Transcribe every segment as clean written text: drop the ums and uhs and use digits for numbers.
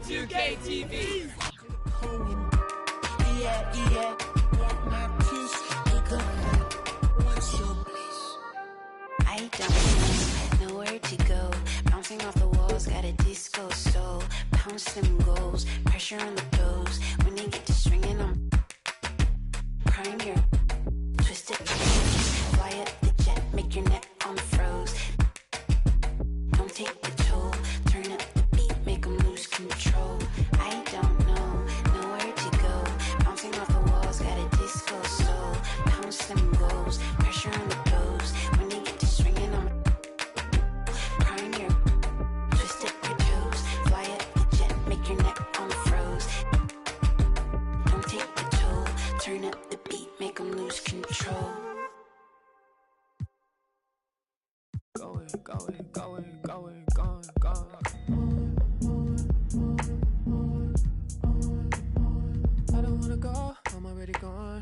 2K TV. I don't know where to go. Bouncing off the walls, got a disco soul. Pounce them goals, pressure on the toes. When they get to swinging, I'm crying here. Twist it, fly up the jet, make your neck on froze. Don't take the toll, turn up the beat, make them lose control. I don't know where to go. Bouncing off the walls, got a disco soul. Pounce them goals, pressure on the toes. When they get to swinging, I'm crying here. Twist up your toes, fly up the jet, make your neck on froze. Don't take the toll, turn up the beat, make them lose control. I don't wanna go, I'm already gone.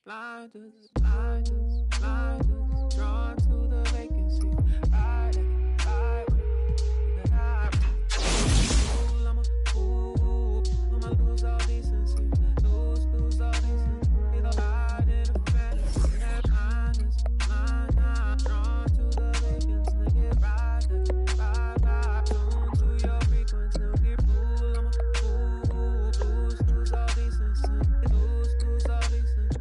Blinders, drawn to the vacancy. I'm a fool, I'ma lose all decency. Lose all decency. Either hide in a fantasy. Blinders, drawn to the vacancy. Get ride, tune to your frequency. Get fool, I'm a fool, lose all decency. Lose all decency.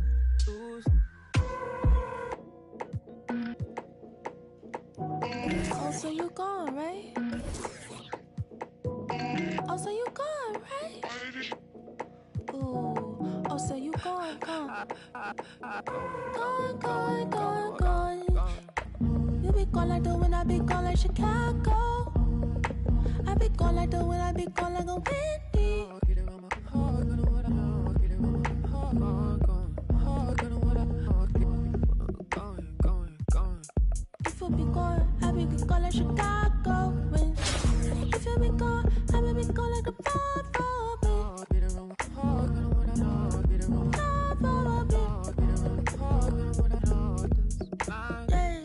Oh, so you gone, right? Oh, so you gone, right? Ooh, oh, so you gone. Gone. You be gone like the wind, I be gone like Chicago. I be gone like the wind, I be gone like a windy. If you be gone, I be gone like Chicago. If you be gone, I be gone like a yeah.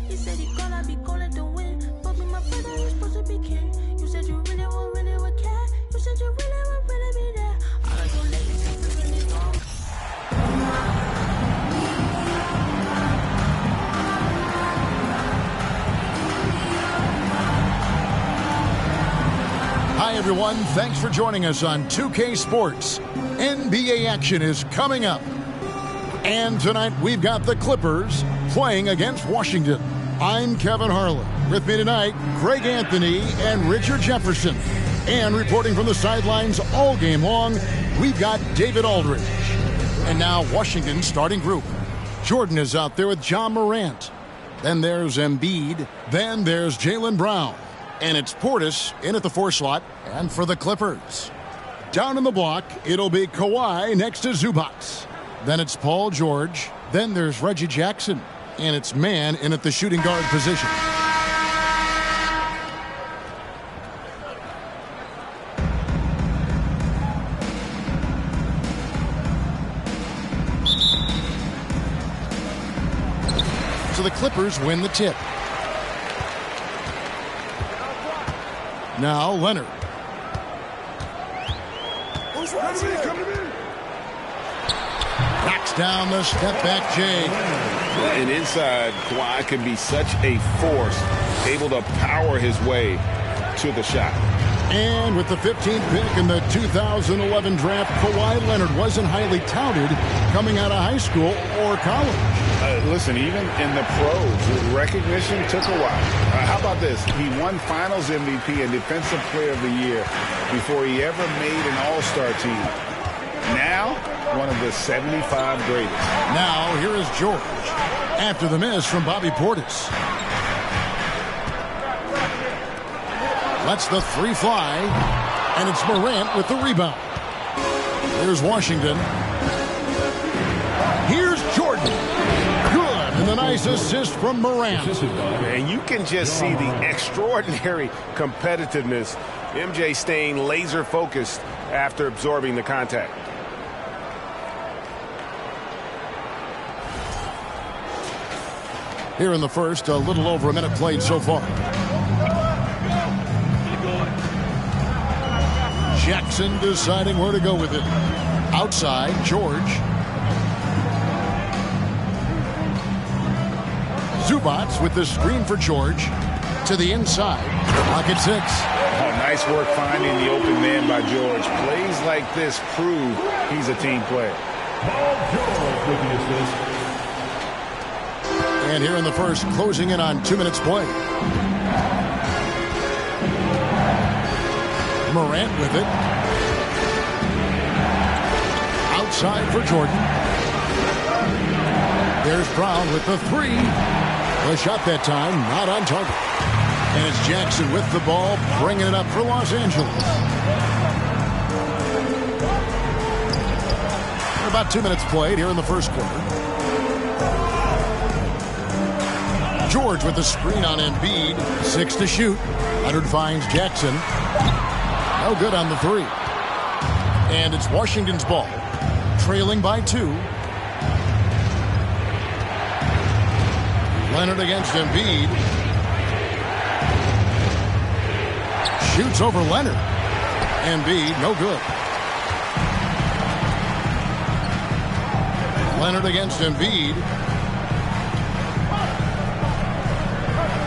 He said he gone, I be gone like the wind. Fuck me, my brother, you supposed to be king. You said you really would care. You said you would be there. All I do lately is really gone. Hi, everyone. Thanks for joining us on 2K Sports. NBA action is coming up. And tonight, we've got the Clippers playing against Washington. I'm Kevin Harlan. With me tonight, Greg Anthony and Richard Jefferson. And reporting from the sidelines all game long, we've got David Aldridge. And now, Washington's starting group. Jordan is out there with Ja Morant. Then there's Embiid. Then there's Jaylen Brown. And it's Portis in at the 4 slot. And for the Clippers, down in the block, it'll be Kawhi next to Zubac. Then it's Paul George. Then there's Reggie Jackson. And it's Man in at the shooting guard position. So the Clippers win the tip. Now Leonard. Knocks down the step-back Jay. And inside, Kawhi can be such a force, able to power his way to the shot. And with the 15th pick in the 2011 draft, Kawhi Leonard wasn't highly touted coming out of high school or college. Listen, even in the pros, recognition took a while. How about this? He won Finals MVP and Defensive Player of the Year before he ever made an All-Star team. Now, one of the 75 greatest. Now, here is George after the miss from Bobby Portis. Lets the 3 fly, and it's Morant with the rebound. Here's Washington. Here's Jordan. Good, and a nice assist from Morant. And you can just see the extraordinary competitiveness. MJ staying laser focused after absorbing the contact. Here in the first, a little over a minute played so far. Jackson deciding where to go with it. Outside, George. Zubac with the screen for George. To the inside. Pocket 6. Oh, nice work finding the open man by George. Plays like this prove he's a team player. And here in the first, closing in on 2 minutes play. Morant with it. Outside for Jordan. There's Brown with the 3. The shot that time, not on target. And it's Jackson with the ball, bringing it up for Los Angeles. About 2 minutes played here in the first quarter. George with the screen on Embiid. 6 to shoot. Leonard finds Jackson. No good on the 3. And it's Washington's ball. Trailing by 2. Leonard against Embiid. Shoots over Leonard. Embiid, no good. Leonard against Embiid.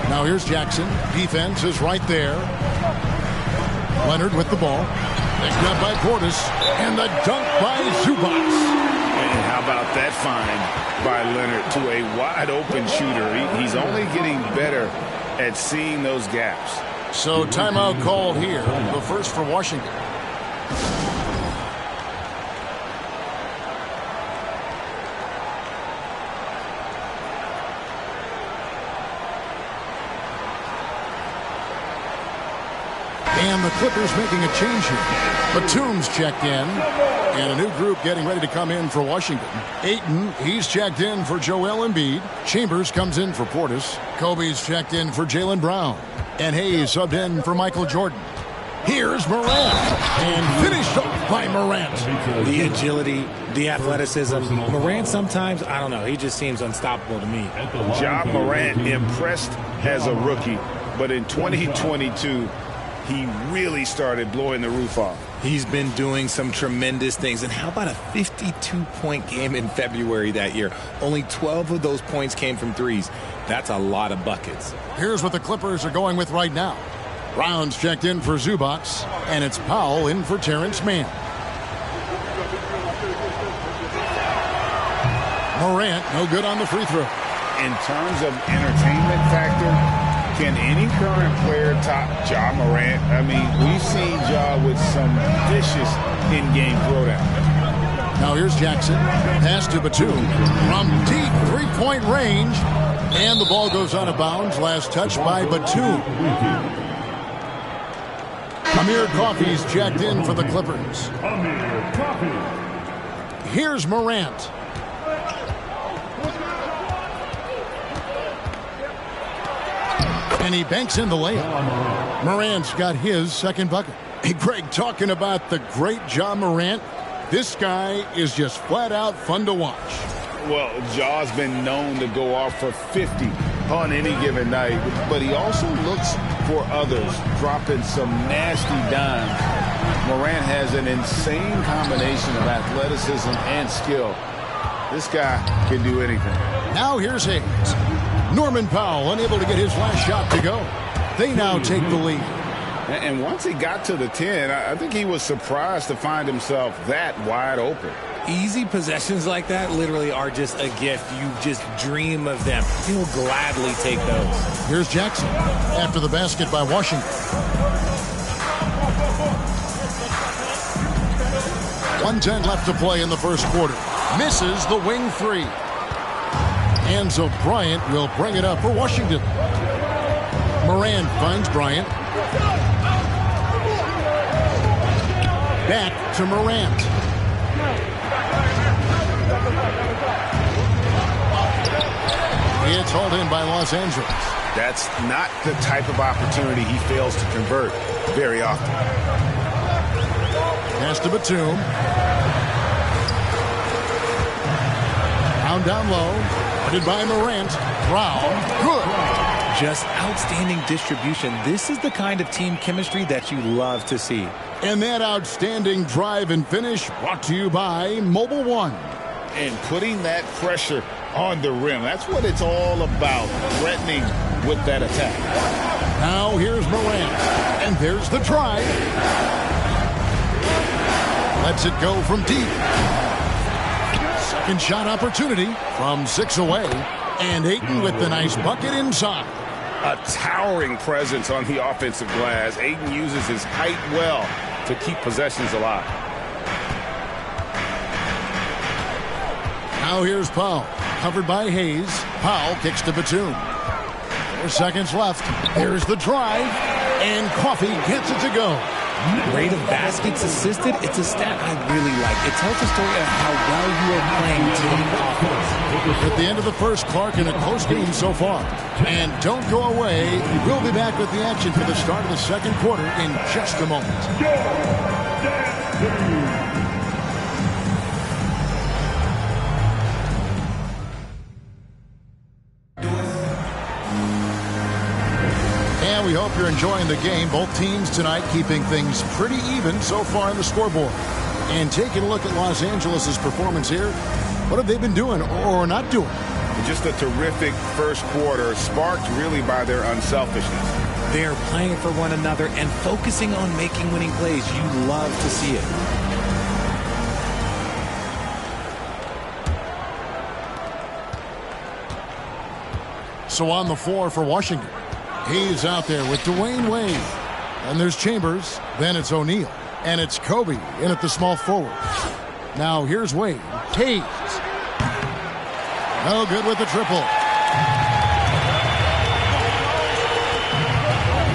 Now here's Jackson. Defense is right there. Leonard with the ball. Picked up by Portis. And the dunk by Zubac. And how about that find by Leonard to a wide open shooter? He's only getting better at seeing those gaps. So timeout called here. The first for Washington. And the Clippers making a change here. Batum's checked in. And a new group getting ready to come in for Washington. Ayton, he's checked in for Joel Embiid. Chambers comes in for Portis. Kobe's checked in for Jaylen Brown. And Hayes subbed in for Michael Jordan. Here's Morant. And finished off by Morant. The agility, the athleticism. Morant sometimes, I don't know, he just seems unstoppable to me. Ja Morant impressed as a rookie. But in 2022, he really started blowing the roof off. He's been doing some tremendous things. And how about a 52-point game in February that year? Only 12 of those points came from threes. That's a lot of buckets. Here's what the Clippers are going with right now. Brown's checked in for Zubac, and it's Powell in for Terrence Mann. Morant, no good on the free throw. In terms of entertainment factor, can any current player top Ja Morant? I mean, we've seen Ja with some vicious in-game throwdown. Now here's Jackson. Pass to Batum from deep three-point range. And the ball goes out of bounds. Last touch by Batum. Amir Coffey's checked in for the Clippers. Here's Morant. And he banks in the layup. Morant's got his second bucket. Hey, Greg, talking about the great Ja Morant, this guy is just flat out fun to watch. Well, Ja's been known to go off for 50 on any given night, but he also looks for others, dropping some nasty dimes. Morant has an insane combination of athleticism and skill. This guy can do anything. Now here's Hayes. Norman Powell unable to get his last shot to go. They now take the lead. And once he got to the 10, I think he was surprised to find himself that wide open. Easy possessions like that literally are just a gift. You just dream of them. He'll gladly take those. Here's Jackson after the basket by Washington. 1:10 left to play in the first quarter. Misses the wing 3. Enzo Bryant will bring it up for Washington. Morant finds Bryant. Back to Morant. hauled in by Los Angeles. That's not the type of opportunity he fails to convert very often. Pass to Batum. Down low. Guarded by Morant. Brown. Good. Just outstanding distribution. This is the kind of team chemistry that you love to see. And that outstanding drive and finish brought to you by Mobile One. And putting that pressure on the rim. That's what it's all about, threatening with that attack. Now here's Morant. And there's the drive. Lets it go from deep. Second shot opportunity from 6 away. And Ayton with the nice bucket inside. A towering presence on the offensive glass. Ayton uses his height well to keep possessions alive. Now here's Powell. Covered by Hayes. Powell kicks to Batum. 4 seconds left. There's the drive. And Coffey gets it to go. Rate of baskets assisted, it's a stat I really like. It tells a story of how well you are playing team offense. At the end of the first, Clark, in a close game so far. And don't go away. We'll be back with the action for the start of the second quarter in just a moment. And we hope you're enjoying the game. Both teams tonight keeping things pretty even so far on the scoreboard. And taking a look at Los Angeles' performance here, what have they been doing or not doing? Just a terrific first quarter, sparked really by their unselfishness. They're playing for one another and focusing on making winning plays. You love to see it. So on the floor for Washington, he's out there with Dwayne Wade. And there's Chambers. Then it's O'Neal. And it's Kobe in at the small forward. Now here's Wade. Hayes. No good with the triple.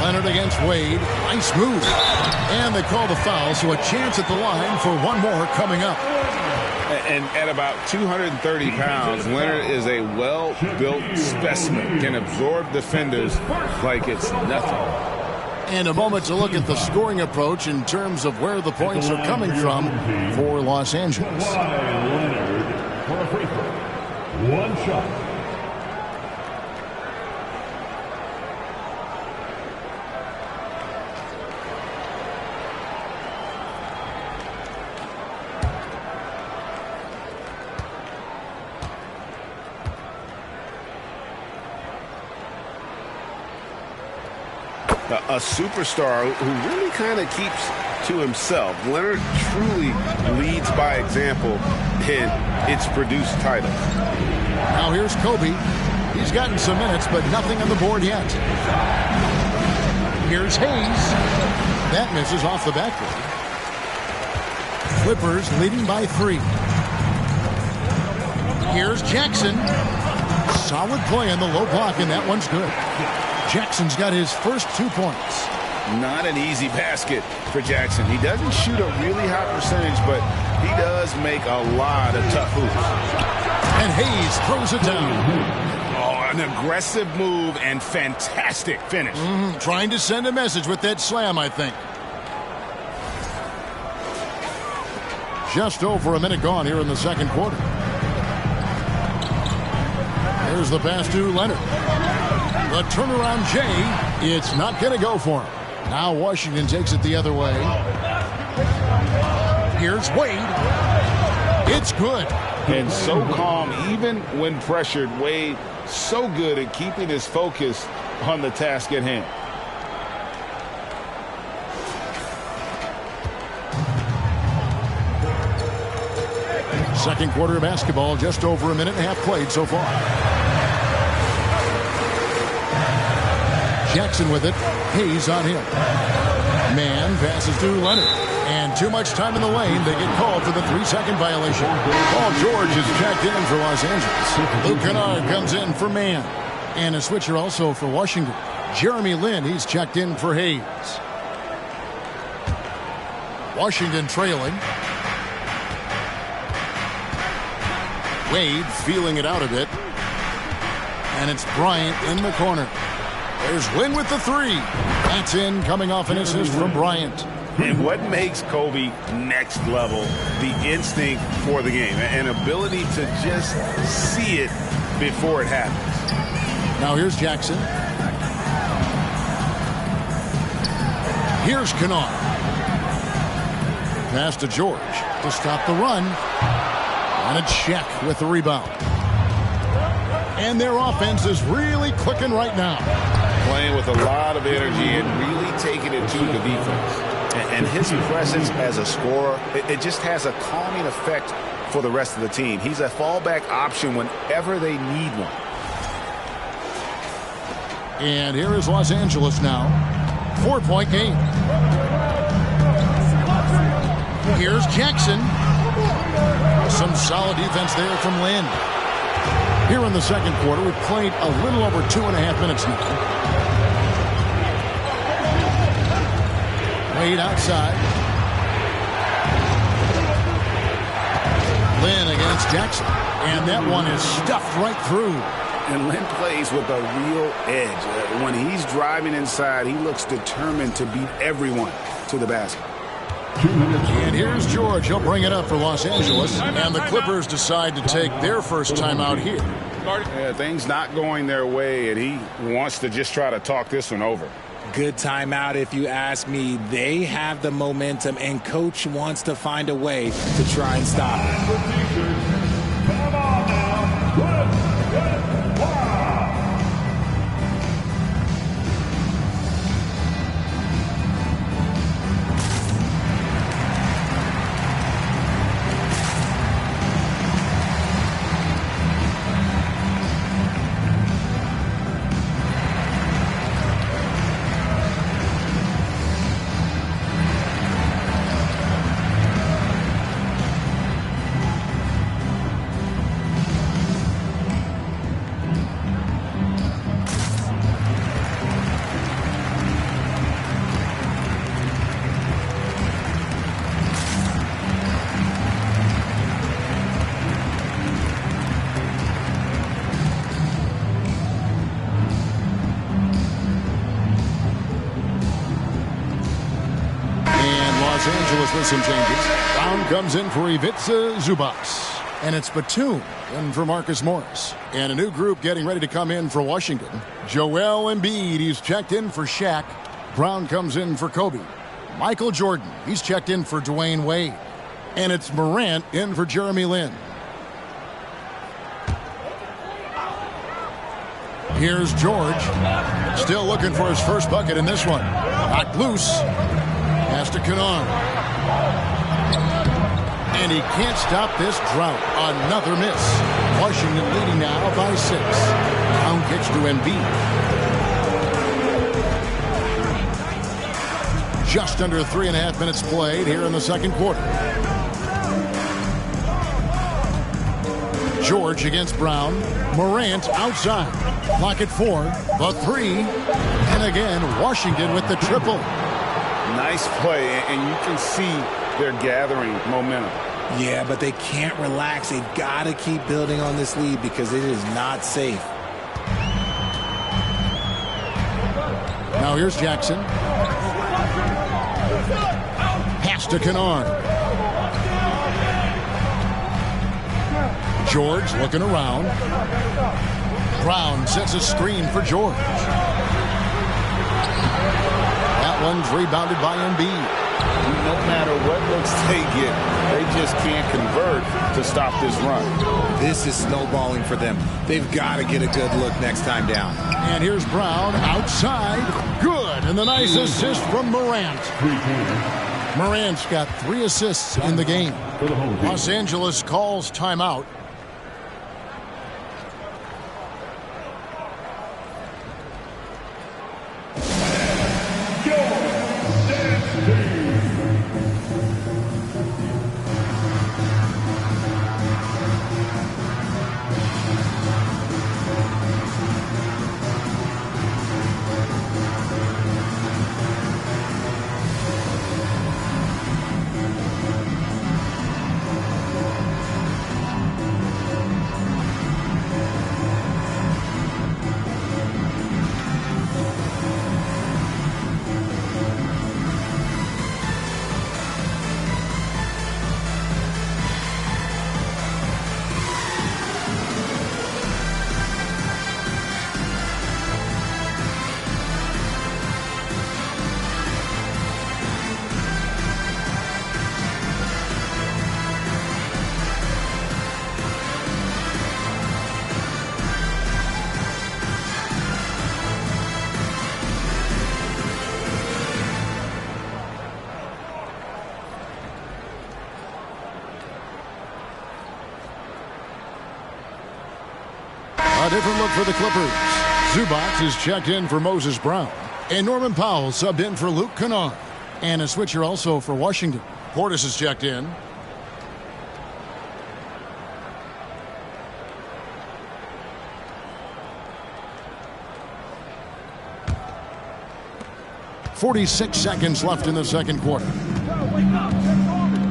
Leonard against Wade. Nice move. And they call the foul, so a chance at the line for one more coming up. And at about 230 pounds, Leonard is a well-built specimen. Can absorb defenders like it's nothing. And a moment to look at the scoring approach in terms of where the points are coming from for Los Angeles. Leonard for a free throw. One shot. A superstar who really kind of keeps to himself. Leonard truly leads by example, and it's produced titles. Now here's Kobe. He's gotten some minutes, but nothing on the board yet. Here's Hayes. That misses off the backboard. Clippers leading by 3. Here's Jackson. Solid play on the low block, and that one's good. Jackson's got his first 2 points. Not an easy basket for Jackson. He doesn't shoot a really high percentage, but he does make a lot of tough moves. And Hayes throws it down. Oh, an aggressive move and fantastic finish. Trying to send a message with that slam, I think. Just over a minute gone here in the second quarter. There's the pass to Leonard. The turnaround Jay, it's not going to go for him. Now Washington takes it the other way. Here's Wade. It's good. And so calm, even when pressured. Wade so good at keeping his focus on the task at hand. Second quarter of basketball, just over a minute and a half played so far. Jackson with it. Hayes on him. Man passes to Leonard. And too much time in the lane. They get called for the 3-second violation. Paul George is checked in for Los Angeles. Luke Kennard comes in for Man. And a switcher also for Washington. Jeremy Lin, he's checked in for Hayes. Washington trailing. Wade feeling it out a bit. And it's Bryant in the corner. There's Lynn with the three. That's in, coming off an assist from Bryant. And what makes Kobe next level? The instinct for the game. An ability to just see it before it happens. Now here's Jackson. Here's Kennard. Pass to George to stop the run. And it's Shaq with the rebound. And their offense is really clicking right now. Playing with a lot of energy and really taking it to the defense. And his presence as a scorer, it just has a calming effect for the rest of the team. He's a fallback option whenever they need one. And here is Los Angeles now. 4-point game. Here's Jackson. Some solid defense there from Lynn. Here in the second quarter, we've played a little over 2.5 minutes now. Wade outside. Lynn against Jackson. And that one is stuffed right through. And Lynn plays with a real edge. When he's driving inside, he looks determined to beat everyone to the basket. And here's George. He'll bring it up for Los Angeles. And the Clippers decide to take their first timeout here. Yeah, things not going their way, and he wants to just try to talk this one over. Good timeout if you ask me. They have the momentum, and Coach wants to find a way to try and stop it. With some changes. Brown comes in for Ivica Zubac. And it's Batum in for Marcus Morris. And a new group getting ready to come in for Washington. Joel Embiid, he's checked in for Shaq. Brown comes in for Kobe. Michael Jordan, he's checked in for Dwayne Wade. And it's Morant in for Jeremy Lin. Here's George. Still looking for his first bucket in this one. Knocked loose. Pass to Kennard. And he can't stop this drought. Another miss. Washington leading now by 6. Down pitch to Embiid. Just under 3.5 minutes played here in the second quarter. George against Brown. Morant outside. Clock at 4. The 3. And again, Washington with the triple. Nice play, and you can see they're gathering momentum. Yeah, but they can't relax. They've got to keep building on this lead because it is not safe. Now here's Jackson. Pass to Kennard. George looking around. Brown sets a screen for George. That one's rebounded by Embiid. No matter what looks they get, they just can't convert to stop this run. This is snowballing for them. They've got to get a good look next time down. And here's Brown outside. Good. And the nice assist from Morant. Morant's got 3 assists in the game. Los Angeles calls timeout. A different look for the Clippers. Zubac is checked in for Moses Brown. And Norman Powell subbed in for Luke Kennard. And a switcher also for Washington. Portis is checked in. .46 seconds left in the second quarter.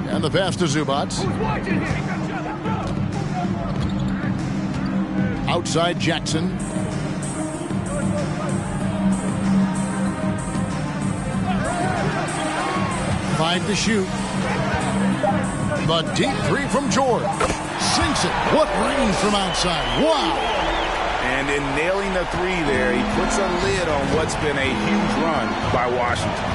And the pass to Zubac. Outside Jackson. Five to shoot. The deep three from George. Sinks it. What range from outside. Wow. And in nailing the three there, he puts a lid on what's been a huge run by Washington.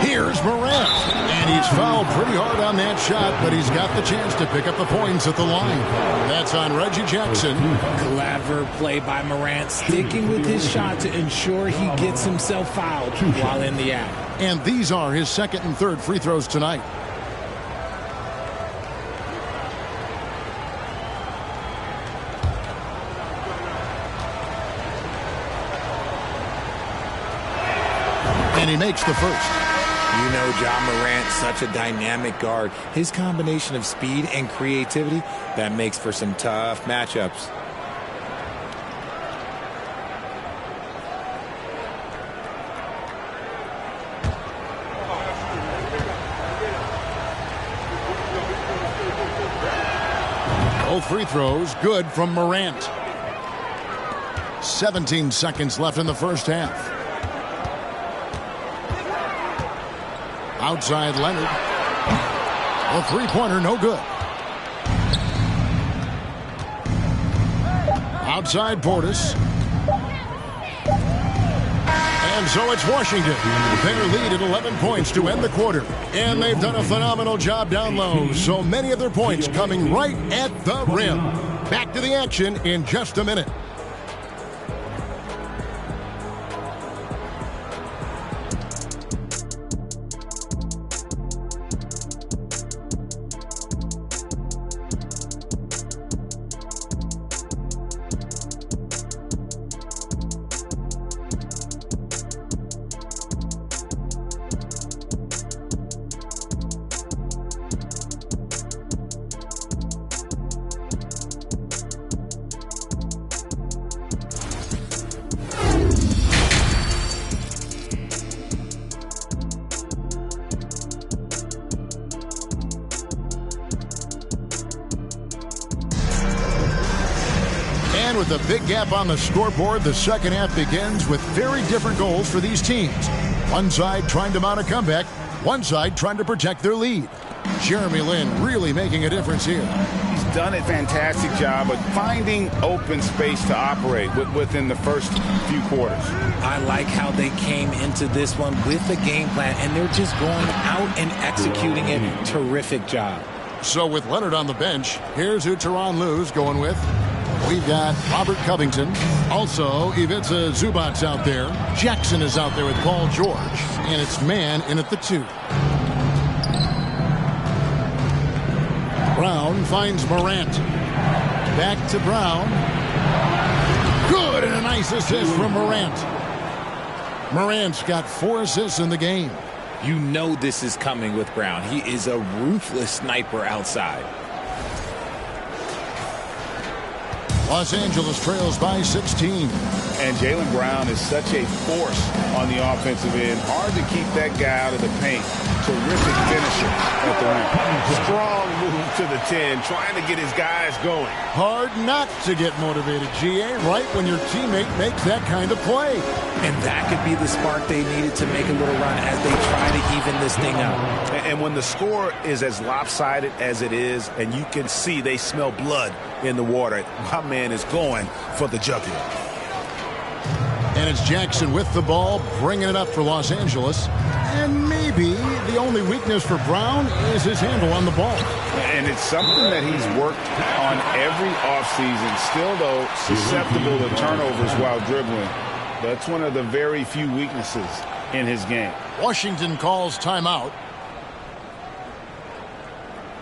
Here's Morant. And he's fouled pretty hard on that shot, but he's got the chance to pick up the points at the line. That's on Reggie Jackson. Clever play by Morant, sticking with his shot to ensure he gets himself fouled while in the act. And these are his second and third free throws tonight. And he makes the first. You know, John Morant, such a dynamic guard. His combination of speed and creativity, that makes for some tough matchups. Both free throws good from Morant. 17 seconds left in the first half. Outside Leonard. A three-pointer, no good. Outside Portis. And so it's Washington. Their lead at 11 points to end the quarter. And they've done a phenomenal job down low. So many of their points coming right at the rim. Back to the action in just a minute. With a big gap on the scoreboard, the second half begins with very different goals for these teams. One side trying to mount a comeback, one side trying to protect their lead. Jeremy Lin really making a difference here. He's done a fantastic job of finding open space to operate within the first few quarters. I like how they came into this one with a game plan, and they're just going out and executing it. Terrific job. So with Leonard on the bench, here's who Tyronn Lue's going with. We've got Robert Covington. Also, Ivica Zubac out there. Jackson is out there with Paul George. And it's man in at the 2. Brown finds Morant. Back to Brown. Good, and a nice assist from Morant. Morant's got 4 assists in the game. You know this is coming with Brown. He is a ruthless sniper outside. Los Angeles trails by 16. And Jaylen Brown is such a force on the offensive end. Hard to keep that guy out of the paint. Terrific finisher at the rim. Strong move to the 10, trying to get his guys going. Hard not to get motivated, GA, right when your teammate makes that kind of play. And that could be the spark they needed to make a little run as they try to even this thing up. And when the score is as lopsided as it is, and you can see they smell blood in the water, my man is going for the jugular. And it's Jackson with the ball, bringing it up for Los Angeles. And maybe the only weakness for Brown is his handle on the ball. And it's something that he's worked on every offseason. Still, though, susceptible to turnovers while dribbling. That's one of the very few weaknesses in his game. Washington calls timeout.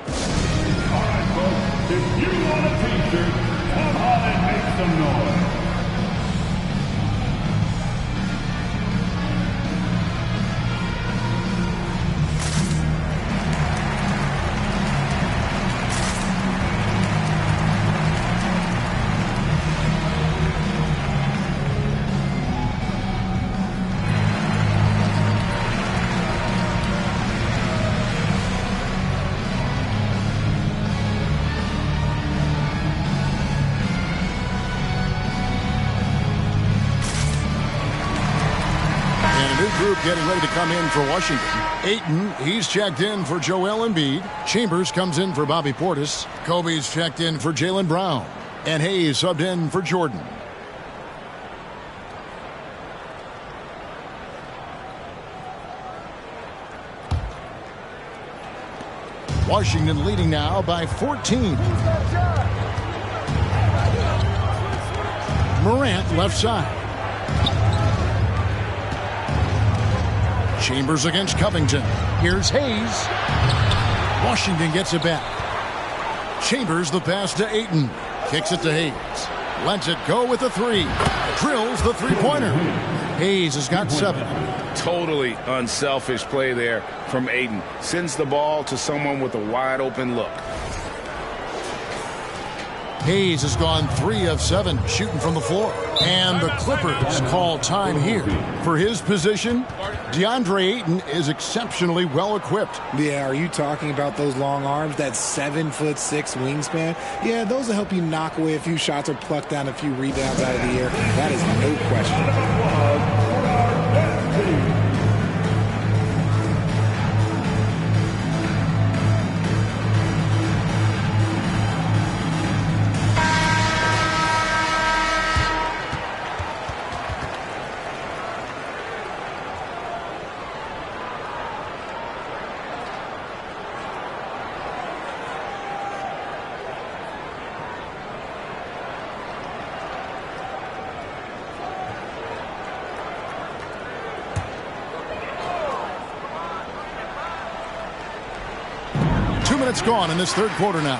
All right, folks, if you want a t-shirt, come on and Make some noise. Group getting ready to come in for Washington. Ayton, he's checked in for Joel Embiid. Chambers comes in for Bobby Portis. Kobe's checked in for Jaylen Brown. And Hayes subbed in for Jordan. Washington leading now by 14. Morant left side. Chambers against Covington. Here's Hayes. Washington gets it back. Chambers the pass to Ayton. Kicks it to Hayes. Lets it go with the three. Drills the three-pointer. Hayes has got 7. Totally unselfish play there from Ayton. Sends the ball to someone with a wide open look. Hayes has gone 3 of 7 shooting from the floor. And the Clippers call time here. For his position, DeAndre Ayton is exceptionally well equipped. Yeah, are you talking about those long arms, that 7'6" wingspan? Yeah, those will help you knock away a few shots or pluck down a few rebounds out of the air. That is no question. Minutes gone in this third quarter now.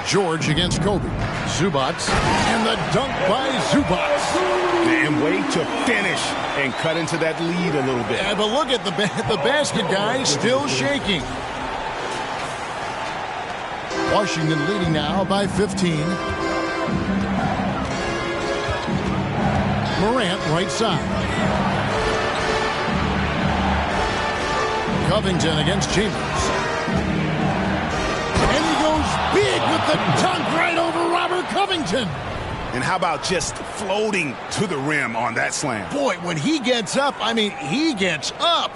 George against Kobe. Zubac. And the dunk by Zubac. And way to finish and cut into that lead a little bit. Yeah, but look at the basket guy still shaking. Washington leading now by 15. Morant right side. Covington against Chambers. And he goes big with the dunk right over Robert Covington. And how about just floating to the rim on that slam? Boy, when he gets up, I mean, he gets up.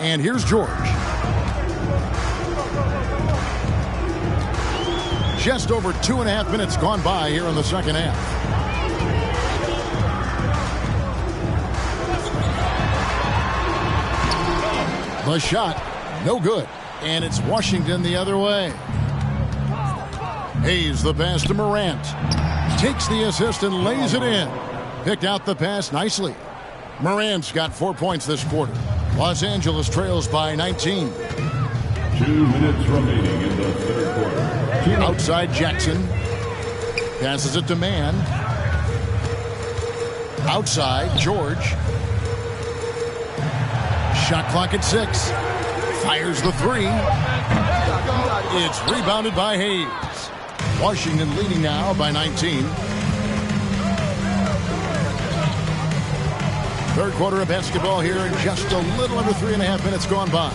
And here's George. Just over 2.5 minutes gone by here in the second half. The shot, no good. And it's Washington the other way. Hayes the pass to Morant. Takes the assist and lays it in. Picked out the pass nicely. Morant's got 4 points this quarter. Los Angeles trails by 19. 2 minutes remaining in the third quarter. Outside Jackson. Passes it to Mann. Outside George. Shot clock at 6. Fires the 3. It's rebounded by Hayes. Washington leading now by 19. Third quarter of basketball here in just a little under 3.5 minutes gone by.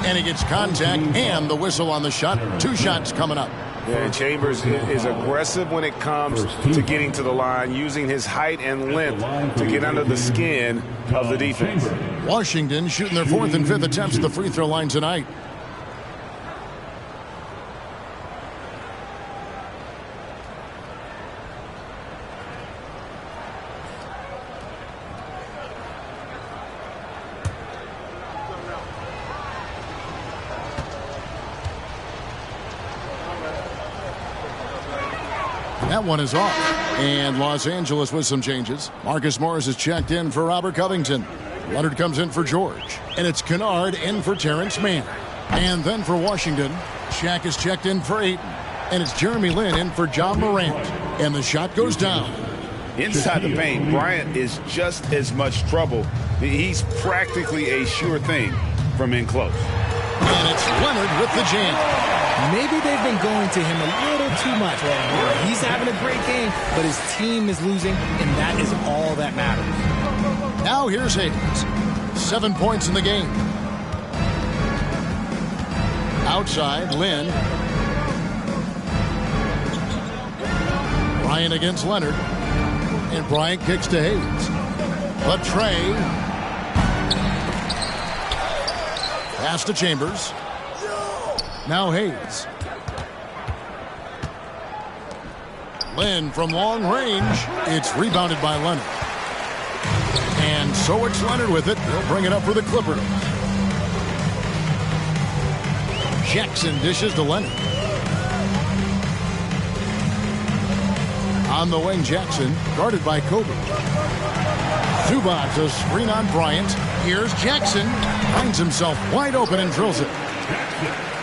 And he gets contact and the whistle on the shot. 2 shots coming up. Yeah, Chambers is aggressive when it comes to getting to the line, using his height and length to get under the skin of the defense. Washington shooting their 4th and 5th attempts at the free throw line tonight. That one is off. And Los Angeles with some changes. Marcus Morris is checked in for Robert Covington. Leonard comes in for George. And it's Kennard in for Terrence Mann. And then for Washington, Shaq is checked in for Ayton. And it's Jeremy Lin in for John Morant. And the shot goes down. Inside the paint, Bryant is just as much trouble. He's practically a sure thing from in close. And it's Leonard with the jam. Maybe they've been going to him a little too much. He's having a great game, but his team is losing, and that is all that matters. Now here's Hayes. 7 points in the game. Outside, Lin. Bryant against Leonard. And Bryant kicks to Hayes. But Trey. Pass to Chambers. Now Hayes. Lin from long range. It's rebounded by Leonard. And so it's Leonard with it. He'll bring it up for the Clippers. Jackson dishes to Leonard. On the wing, Jackson, guarded by Kobe. Zubac, a screen on Bryant. Here's Jackson. Finds himself wide open and drills it.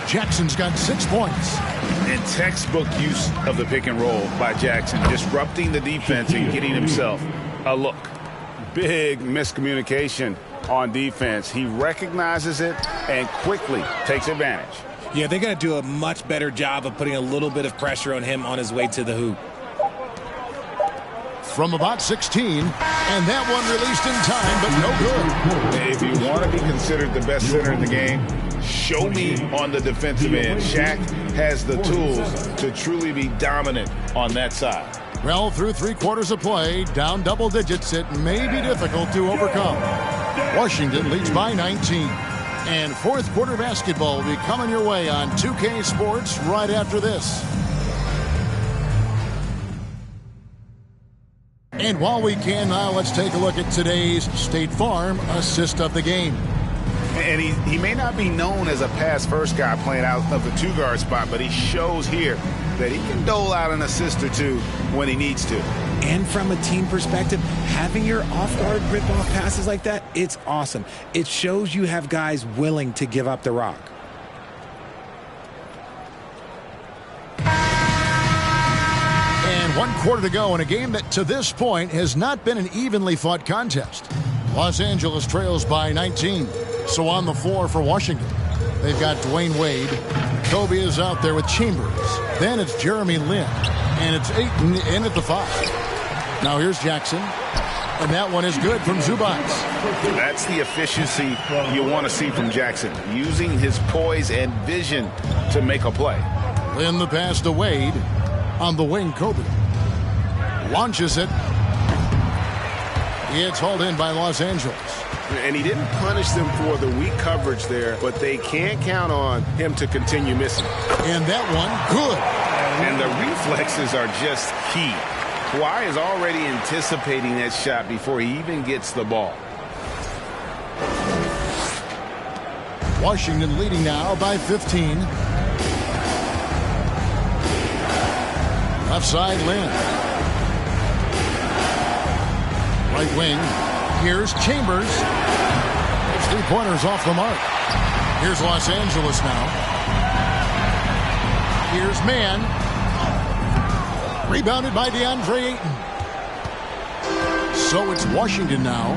Jackson's got 6 points. And textbook use of the pick and roll by Jackson, disrupting the defense and getting himself a look. Big miscommunication on defense. He recognizes it and quickly takes advantage. Yeah, they're going to do a much better job of putting a little bit of pressure on him on his way to the hoop. From about 16, and that one released in time, but no good. If you want to be considered the best center in the game, show me on the defensive end. Shaq has the tools to truly be dominant on that side. Well, through 3 quarters of play, down double digits, it may be difficult to overcome. Washington leads by 19. And fourth quarter basketball will be coming your way on 2K Sports right after this. And while we can now, let's take a look at today's State Farm assist of the game. And he may not be known as a pass-first guy playing out of the two-guard spot, but he shows here that he can dole out an assist or two when he needs to. And from a team perspective, having your off-guard rip-off passes like that, it's awesome. It shows you have guys willing to give up the rock. And 1 quarter to go in a game that to this point has not been an evenly fought contest. Los Angeles trails by 19. So on the floor for Washington, they've got Dwayne Wade. Kobe is out there with Chambers. Then it's Jeremy Lin. And it's Ayton in at the 5. Now here's Jackson. And that one is good from Zubac. That's the efficiency you want to see from Jackson, using his poise and vision to make a play. Lin the pass to Wade. On the wing, Kobe launches it. It's hauled in by Los Angeles. And he didn't punish them for the weak coverage there, but they can't count on him to continue missing. And that one, good. And the reflexes are just key. Kawhi is already anticipating that shot before he even gets the ball. Washington leading now by 15. Left side, Lin. Right wing. Here's Chambers. It's 3-pointers off the mark. Here's Los Angeles now. Here's Mann. Rebounded by DeAndre Ayton. So it's Washington now.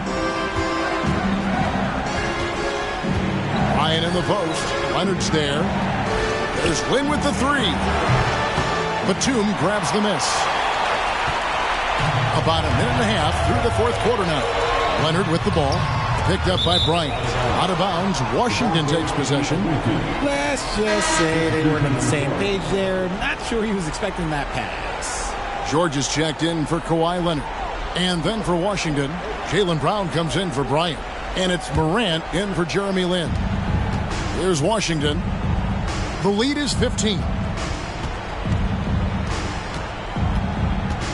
Ryan in the post. Leonard's there. There's Lin with the 3. Batum grabs the miss. About a minute and a half through the fourth quarter now. Leonard with the ball. Picked up by Bryant. Out of bounds. Washington takes possession. Let's just say they weren't on the same page there. Not sure he was expecting that pass. George is checked in for Kawhi Leonard. And then for Washington, Jaylen Brown comes in for Bryant. And it's Morant in for Jeremy Lin. Here's Washington. The lead is 15.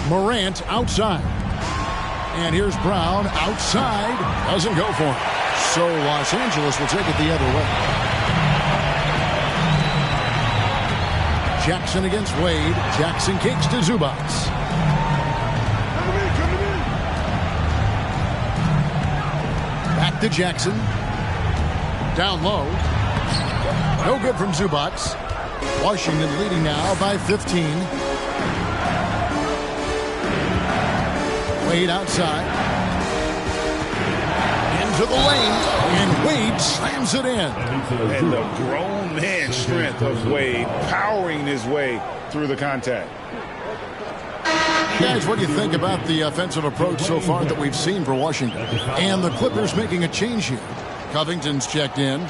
Morant outside. And here's Brown outside. Doesn't go for him. So Los Angeles will take it the other way. Jackson against Wade. Jackson kicks to Zubac. Back to Jackson. Down low. No good from Zubats. Washington leading now by 15. Wade outside. Into the lane. And Wade slams it in. And the grown man strength of Wade powering his way through the contact. Guys, what do you think about the offensive approach so far that we've seen for Washington? And the Clippers making a change here. Covington's checked in. And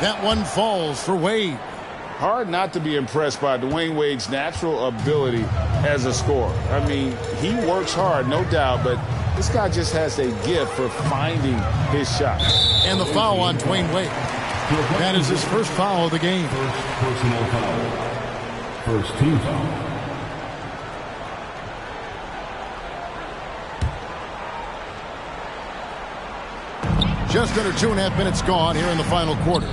that one falls for Wade. Hard not to be impressed by Dwayne Wade's natural ability as a scorer. I mean, he works hard, no doubt, but this guy just has a gift for finding his shot. And the foul on Dwayne Wade. That is his first foul of the game. First personal foul. First team foul. Just under 2.5 minutes gone here in the final quarter.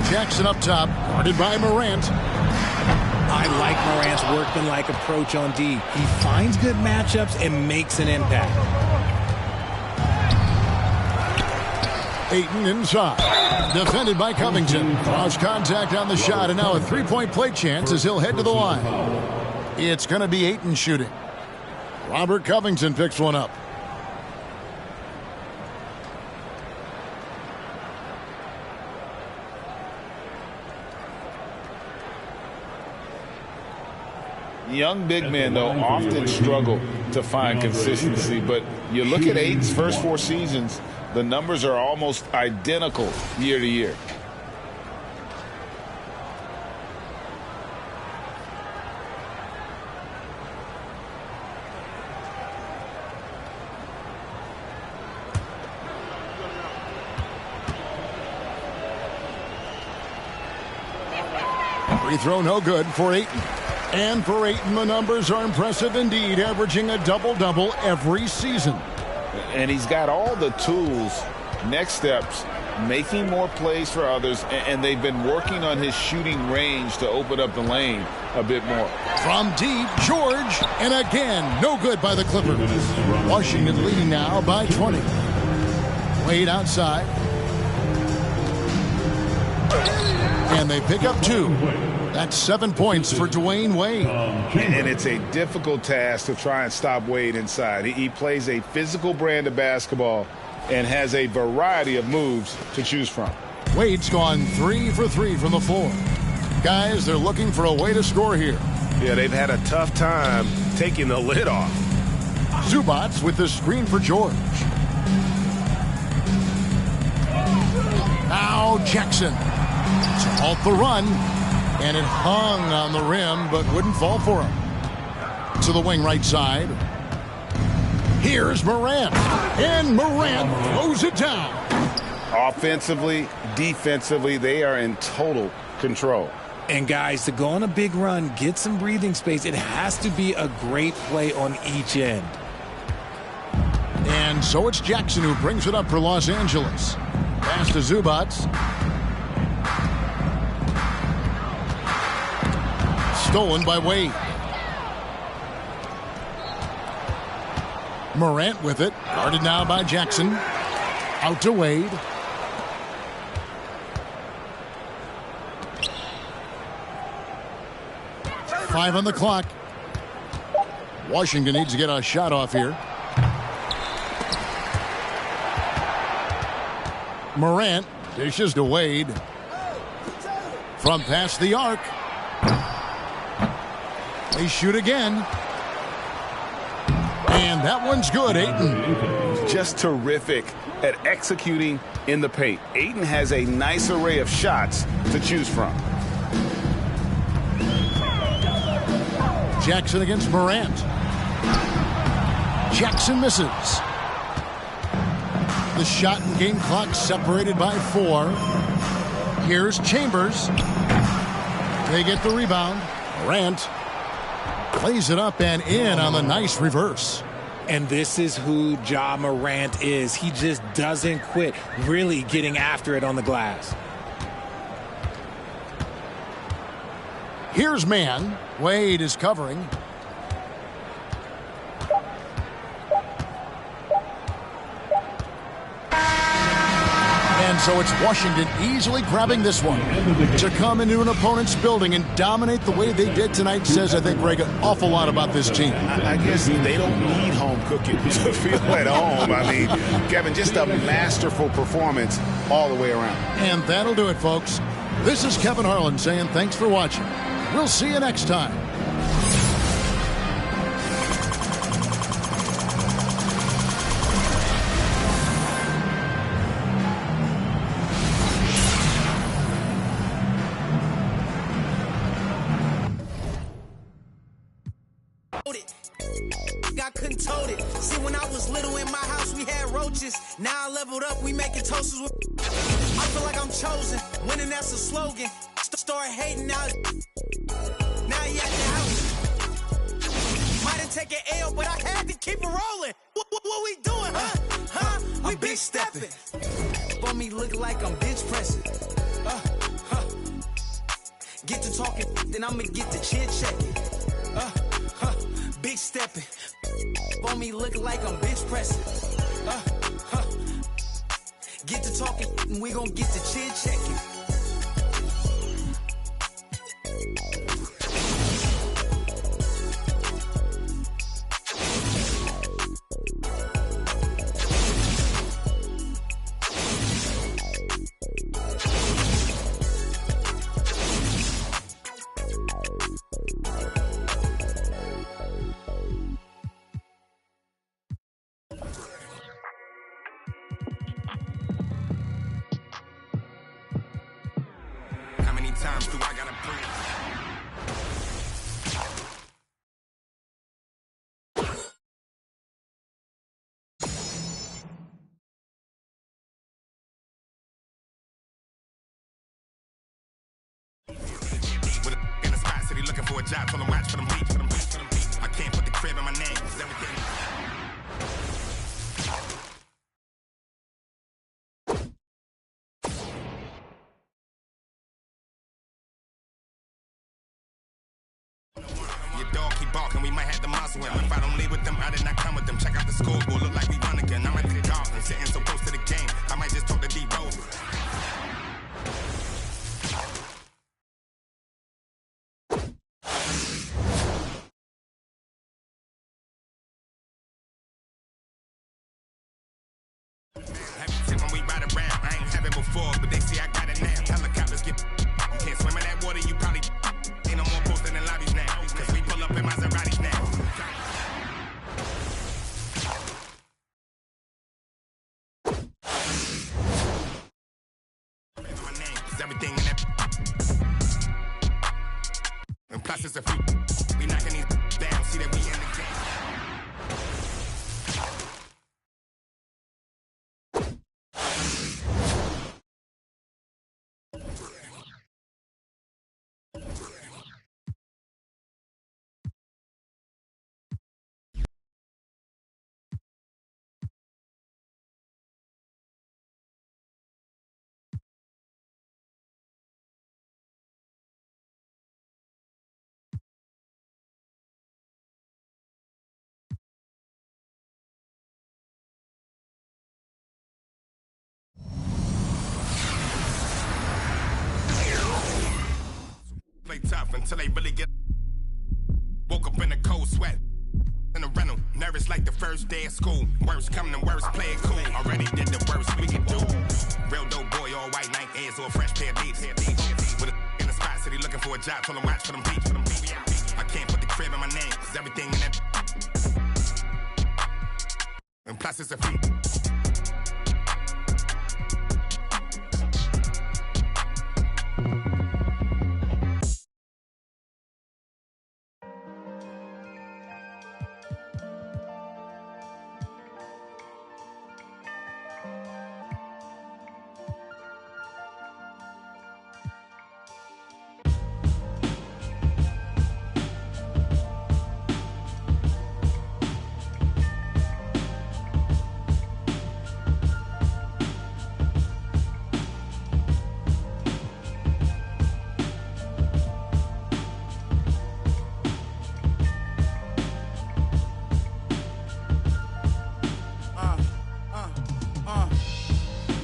Jackson up top, guarded by Morant. I like Morant's workmanlike approach on D. He finds good matchups and makes an impact. Ayton inside. Defended by Covington. Cross contact on the shot, and now a three-point play chance as he'll head to the line. It's going to be Ayton shooting. Robert Covington picks one up. Young big men, though, often struggle to find consistency, but you look at Ayton's first 4 seasons, the numbers are almost identical year to year. Free throw no good for Ayton. And for Ayton, the numbers are impressive indeed, averaging a double-double every season. And he's got all the tools, next steps, making more plays for others, and they've been working on his shooting range to open up the lane a bit more. From deep, George, and again, no good by the Clippers. Washington leading now by 20. Wade outside. And they pick up 2. That's 7 points for Dwayne Wade. And it's a difficult task to try and stop Wade inside. He plays a physical brand of basketball and has a variety of moves to choose from. Wade's gone 3 for 3 from the floor. Guys, they're looking for a way to score here. Yeah, they've had a tough time taking the lid off. Zubats with the screen for George. Now Jackson to halt the run. And it hung on the rim, but wouldn't fall for him. To the wing right side. Here's Morant. And Morant throws it down. Offensively, defensively, they are in total control. And guys, to go on a big run, get some breathing space, it has to be a great play on each end. And so it's Jackson who brings it up for Los Angeles. Pass to Zubats. Stolen by Wade. Morant with it. Guarded now by Jackson. Out to Wade. Five on the clock. Washington needs to get a shot off here. Morant dishes to Wade. From past the arc. They shoot again. And that one's good, Ayton. Just terrific at executing in the paint. Ayton has a nice array of shots to choose from. Jackson against Morant. Jackson misses. The shot and game clock separated by 4. Here's Chambers. They get the rebound. Morant plays it up and in on the nice reverse. And this is who Ja Morant is. He just doesn't quit, really getting after it on the glass. Here's man. Wade is covering. And so it's Washington easily grabbing this one. To come into an opponent's building and dominate the way they did tonight says, I think, Greg, an awful lot about this team. I guess they don't need home cooking to feel at home. I mean, Kevin, just a masterful performance all the way around. And that'll do it, folks. This is Kevin Harlan saying thanks for watching. We'll see you next time. I couldn't tote it. See, when I was little in my house, we had roaches. Now I leveled up, we making toasters with. I feel like I'm chosen. Winning, that's a slogan. Start hating now. Now you at the house. Might have taken L, but I had to keep it rolling. What we doing, huh? We big stepping. For me, look like I'm bench pressing. Get to talking, then I'ma get to chin checking. Big stepping. For me, look like I'm bench pressing. Get to talking, and we gon' get to chin checking. Times do I gotta breathe? In a spot city looking for a job, told him watch for them beats, I can't put the crib in my name, cause everything. Dog keep barking, we might have to muzzle him. If I don't leave with them, I did not come with them. Check out the scoreboard, look like we run again. I'm ready to dog and sitting so close to the game. I might just talk to D Rose. When we ride around, I ain't have it before, but they see I got it now. Helicopters get. You can't swim in that water, you probably ain't no more posting in lobbies now. Cause we pull up in Maseratis now. My name is everything in that. And plus it's a few. We knocking these down, see that we in the game. Play tough until they really get. Woke up in a cold sweat. In a rental, nervous like the first day of school. Worst come to worst, play it cool. Already did the worst we can do. Real dope boy, all white Nike Airs or a fresh pair of beats. With a in the spot city looking for a job, told him watch for them beats. I can't put the crib in my name, cause everything in that. And plus it's a few.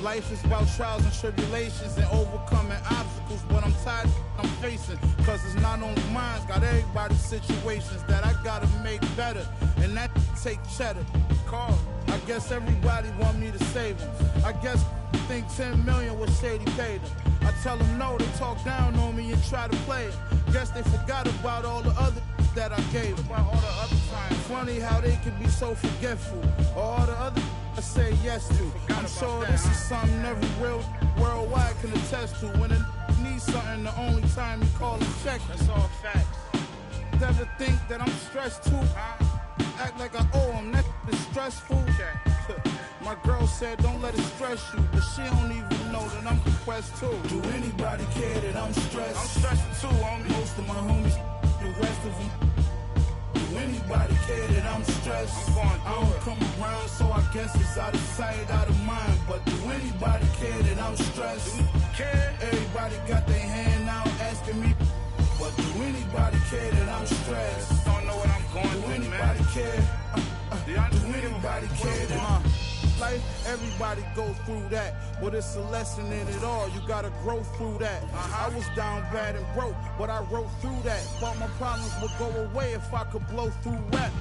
Life is about trials and tribulations and overcoming obstacles, but I'm tired I'm facing, cause it's not only mine, got everybody's situations that I gotta make better, and that take cheddar. Carl, I guess everybody want me to save them. I guess think 10 million was shady paid them. I tell them no, they talk down on me and try to play it. Guess they forgot about all the other that I gave them. About all the other times. Funny how they can be so forgetful. All the other I say yes to. I'm sure this is something every real worldwide can attest to. When a needs something, the only time you call and check. That's all facts. Never think that I'm stressed too. Act like I owe them, that is stressful. My girl said don't let it stress you, but she don't even know that I'm depressed too. Do anybody care that I'm stressed? I'm stressing too, homie. Most of my homies, the rest of them. Do anybody care that I'm stressed? I don't come around, so I guess it's out of sight, out of mind. But do anybody care that I'm stressed? Everybody got their hand out asking me, but do anybody care that I'm stressed? Don't know what I'm going through, anybody care? Do anybody care that life, everybody goes through that, but it's a lesson in it all. You gotta grow through that. I was down bad and broke, but I wrote through that. Thought my problems would go away if I could blow through rap.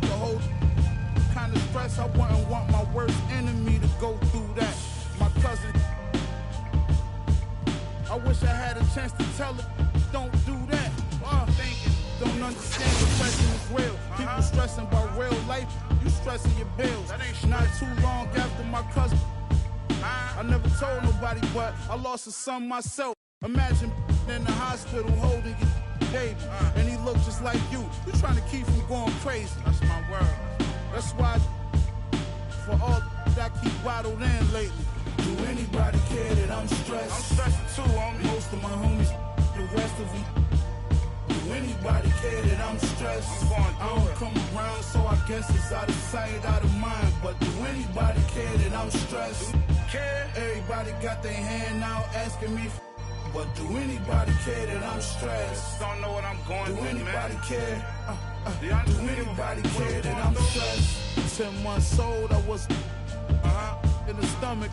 The whole kind of stress, I wouldn't want my worst enemy to go through that. My cousin, I wish I had a chance to tell it, don't do that. Don't understand depression is real. People stressing about real life, you stressing your bills. Not too long after my cousin, I never told nobody, but I lost a son myself. Imagine in the hospital holding your baby, and he looked just like you. You trying to keep him going crazy. That's my word. That's why for all that I keep bottled in lately. Do anybody care that I'm stressed? I'm stressed too, homie. Most of my homies, the rest of them. Do anybody care that I'm stressed? I don't come around, so I guess it's out of sight, out of mind. But do anybody care that I'm stressed? Everybody got their hand out asking me, but do anybody care that I'm stressed? Don't know what I'm going through. Do anybody care? Do anybody care that I'm stressed? 10 months old, I was in the stomach,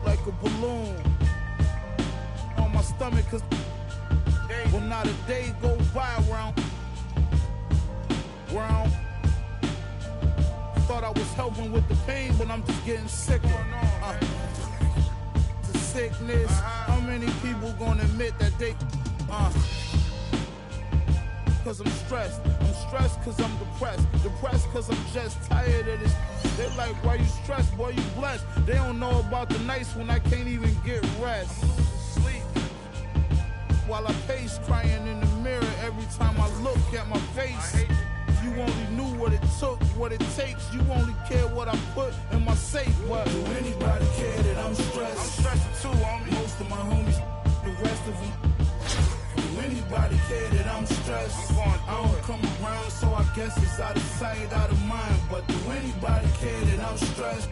like a balloon on my stomach, cause well, not a day go by around thought I was helping with the pain, but I'm just getting sicker. The sickness, how many people gonna admit that they cause I'm stressed. I'm stressed cause I'm depressed. Depressed cause I'm just tired of this. They like, why you stressed, boy, you blessed. They don't know about the nights when I can't even get rest. I'm losing sleep while I pace, crying in the mirror every time I look at my face. If you only knew what it took, what it takes, you only care what I put in my safe. But do anybody care that I'm stressed? I'm stressed too, homie. Most of my homies, the rest of them. Do anybody care that I'm stressed? I don't come around, so I guess it's out of sight, out of mind. But do anybody care that I'm stressed?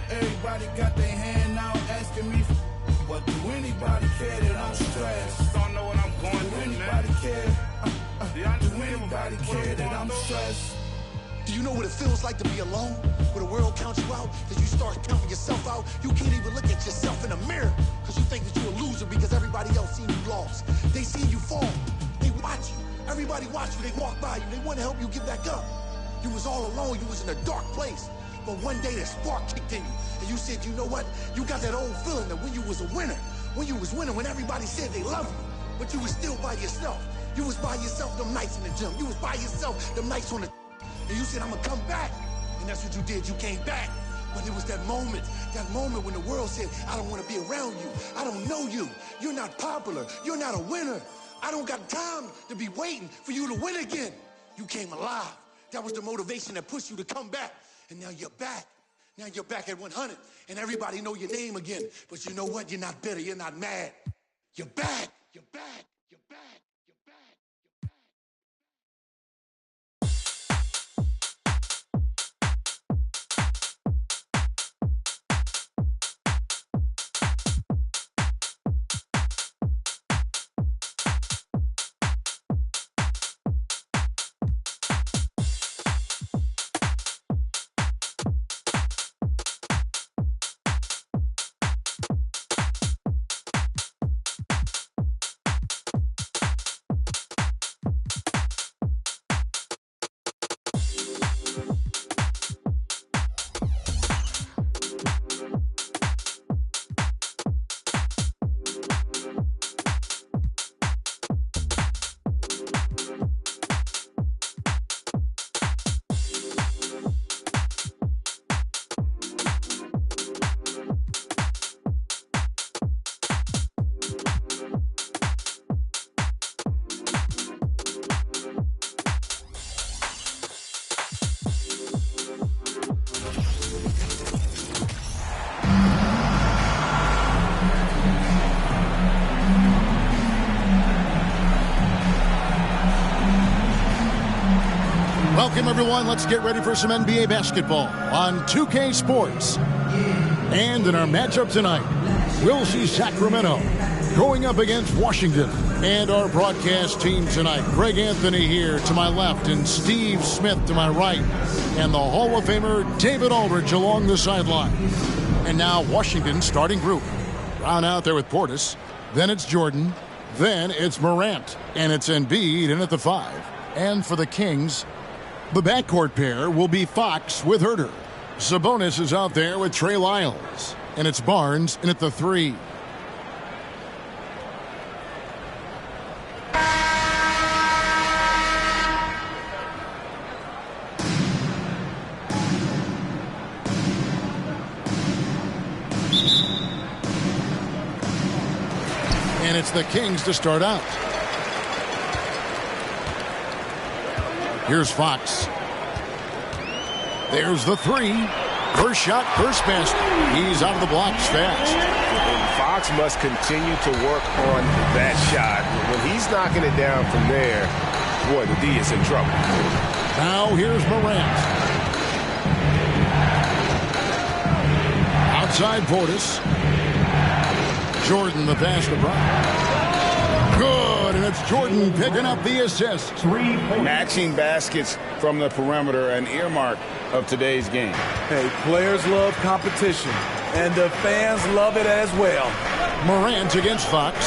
Everybody got their hand out asking me, but do anybody care that I'm stressed? Don't know what I'm going through. Do anybody care? Do anybody care that I'm stressed? Do you know what it feels like to be alone? Where the world counts you out, that you start counting yourself out. You can't even look at yourself in the mirror, because you think that you're a loser because everybody else seen you lost. They seen you fall. They watch you. Everybody watch you. They walk by you. They want to help you get back up. You was all alone. You was in a dark place. But one day that spark kicked in you, and you said, you know what? You got that old feeling that when you was a winner, when everybody said they love you, but you was still by yourself. You was by yourself them nights in the gym. You was by yourself them nights on the... And you said, I'm gonna come back. And that's what you did. You came back. But it was that moment when the world said, I don't want to be around you. I don't know you. You're not popular. You're not a winner. I don't got time to be waiting for you to win again. You came alive. That was the motivation that pushed you to come back. And now you're back. Now you're back at 100. And everybody know your name again. But you know what? You're not bitter. You're not mad. You're back. You're back. You're back. everyone. Let's get ready for some NBA basketball on 2K Sports. And in our matchup tonight, we'll see Sacramento going up against Washington. And our broadcast team tonight, Greg Anthony here to my left and Steve Smith to my right. And the Hall of Famer David Aldridge along the sideline. And now Washington's starting group. Brown out there with Portis. Then it's Jordan. Then it's Morant. And it's Embiid in at the 5. And for the Kings, the backcourt pair will be Fox with Herter. Sabonis is out there with Trey Lyles. And it's Barnes in at the 3. And it's the Kings to start out. Here's Fox. There's the 3. First shot, first basket. He's out of the blocks fast. And Fox must continue to work on that shot. When he's knocking it down from there, boy, the D is in trouble. Now here's Morant. Outside Portis. Jordan the pass to Brown. Good, and it's Jordan picking up the assist. Matching baskets from the perimeter, an earmark of today's game. Hey, players love competition, and the fans love it as well. Morant against Fox.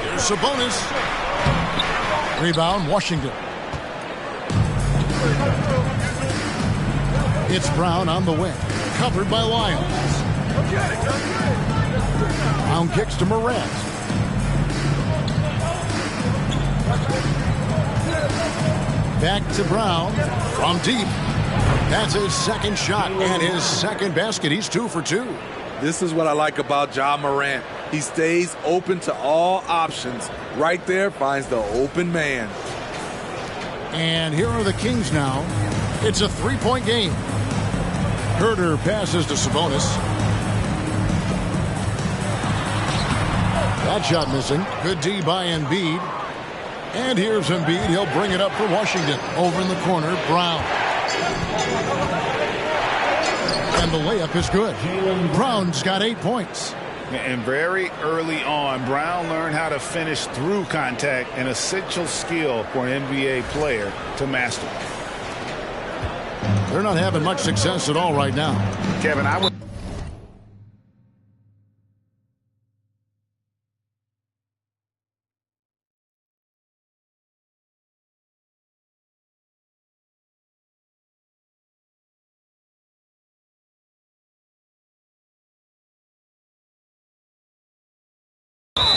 Here's Sabonis. Rebound, Washington. It's Brown on the wing. Covered by Lyles. Brown kicks to Morant. Back to Brown from deep. That's his second shot and his second basket. He's 2 for 2. This is what I like about Ja Morant. He stays open to all options. Right there finds the open man. And here are the Kings now. It's a 3-point game. Herter passes to Sabonis. That shot missing. Good D by Embiid. And here's Embiid. He'll bring it up for Washington. Over in the corner, Brown. And the layup is good. Brown's got 8 points. And very early on, Brown learned how to finish through contact, an essential skill for an NBA player to master. They're not having much success at all right now. Kevin, I would...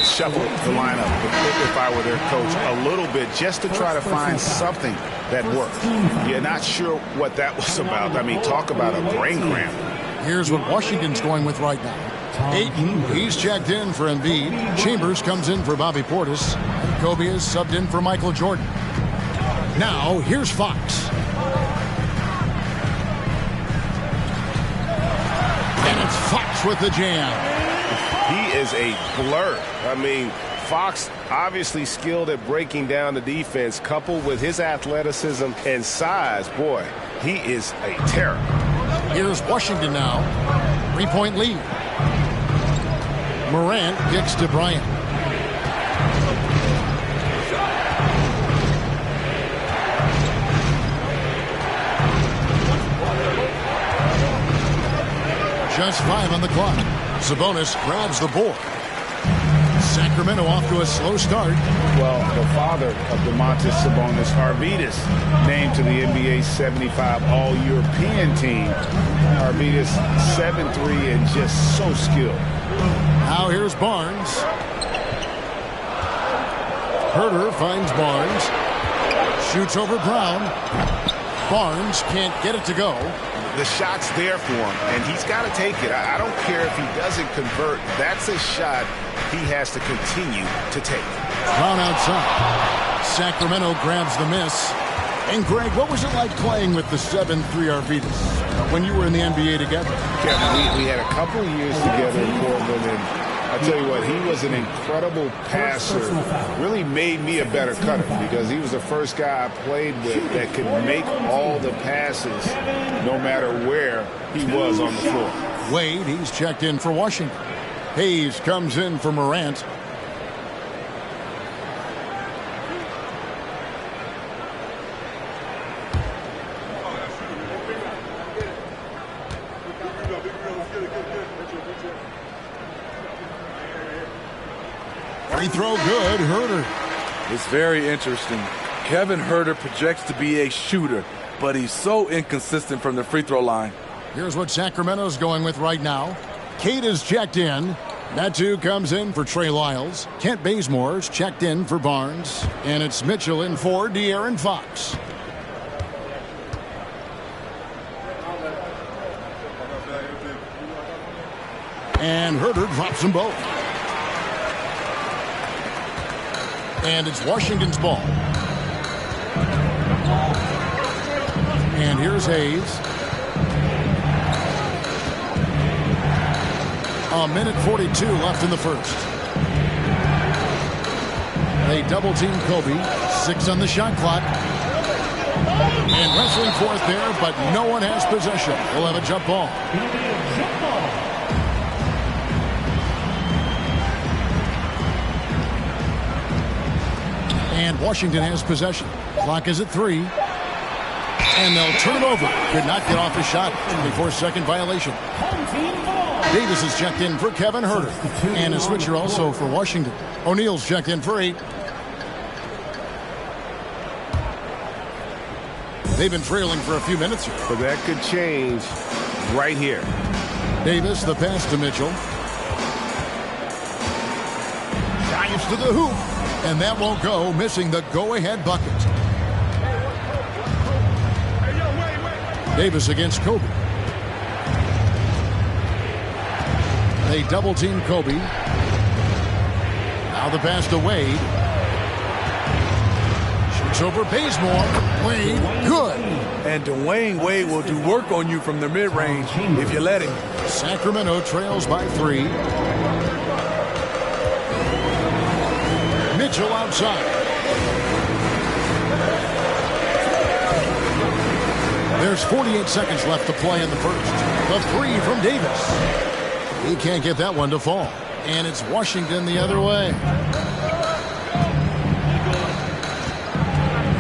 shuffle the lineup if I were their coach a little bit just to try to find something that worked. You're not sure what that was about. I mean, talk about a brain cramp. Here's what Washington's going with right now. Ayton, he's checked in for Embiid. Chambers comes in for Bobby Portis. Kobe is subbed in for Michael Jordan. Now, here's Fox. And it's Fox with the jam. He is a blur. I mean, Fox obviously skilled at breaking down the defense, coupled with his athleticism and size. Boy, he is a terror. Here's Washington now. 3-point lead. Morant kicks to Bryant. Just 5 on the clock. Sabonis grabs the board. Sacramento off to a slow start. Well, the father of Domantas Sabonis, Arvydas, named to the NBA 75 All-European team. Arvydas 7'3" and just so skilled. Now here's Barnes. Herter finds Barnes. Shoots over Brown. Barnes can't get it to go. The shot's there for him, and he's got to take it. I don't care if he doesn't convert. That's a shot he has to continue to take. Brown outside. Sacramento grabs the miss. And, Greg, what was it like playing with the 7'3" Arvydas when you were in the NBA together? Kevin, we had a couple of years together in Portland, and I tell you what, he was an incredible passer. Really made me a better cutter because he was the first guy I played with that could make all the passes no matter where he was on the floor. Wade, he's checked in for Washington. Hayes comes in for Morant. Free throw good, Huerter. It's very interesting. Kevin Huerter projects to be a shooter, but he's so inconsistent from the free throw line. Here's what Sacramento's going with right now. Cade is checked in. Natu comes in for Trey Lyles. Kent Bazemore's checked in for Barnes. And it's Mitchell in for De'Aaron Fox. And Huerter drops them both. And it's Washington's ball. And here's Hayes. A minute 42 left in the first. They double team Kobe. 6 on the shot clock. And wrestling for it there, but no one has possession. We'll have a jump ball. And Washington has possession. Clock is at 3. And they'll turn it over. Could not get off the shot. 24-second violation. Davis is checked in for Kevin Huerter. And a switcher also for Washington. O'Neal's checked in for 8. They've been trailing for a few minutes here. But that could change right here. Davis, the pass to Mitchell. Dives to the hoop. And that won't go, missing the go-ahead bucket. Davis against Kobe. They double-team Kobe. Now the pass to Wade. Shoots over Bazemore. Wade, good. And Dwayne Wade will do work on you from the mid-range if you let him. Sacramento trails by 3. Mitchell outside. There's 48 seconds left to play in the first. The 3 from Davis. He can't get that one to fall. And it's Washington the other way.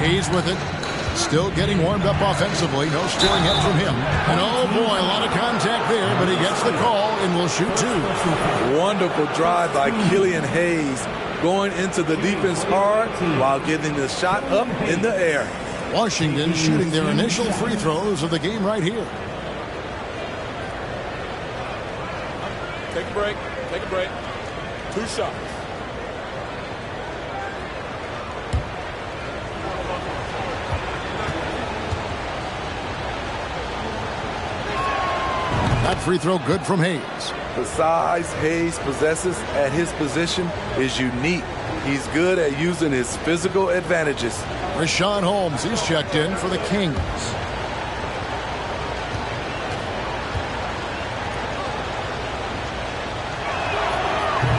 Hayes with it. Still getting warmed up offensively. No stealing help from him. And oh boy, a lot of contact there, but he gets the call and will shoot 2. Wonderful drive by Killian Hayes, going into the defense hard while getting the shot up in the air. Washington shooting their initial free throws of the game right here. Take a break. Take a break. 2 shots. That free throw good from Hayes. The size Hayes possesses at his position is unique. He's good at using his physical advantages. Rashawn Holmes, he's checked in for the Kings.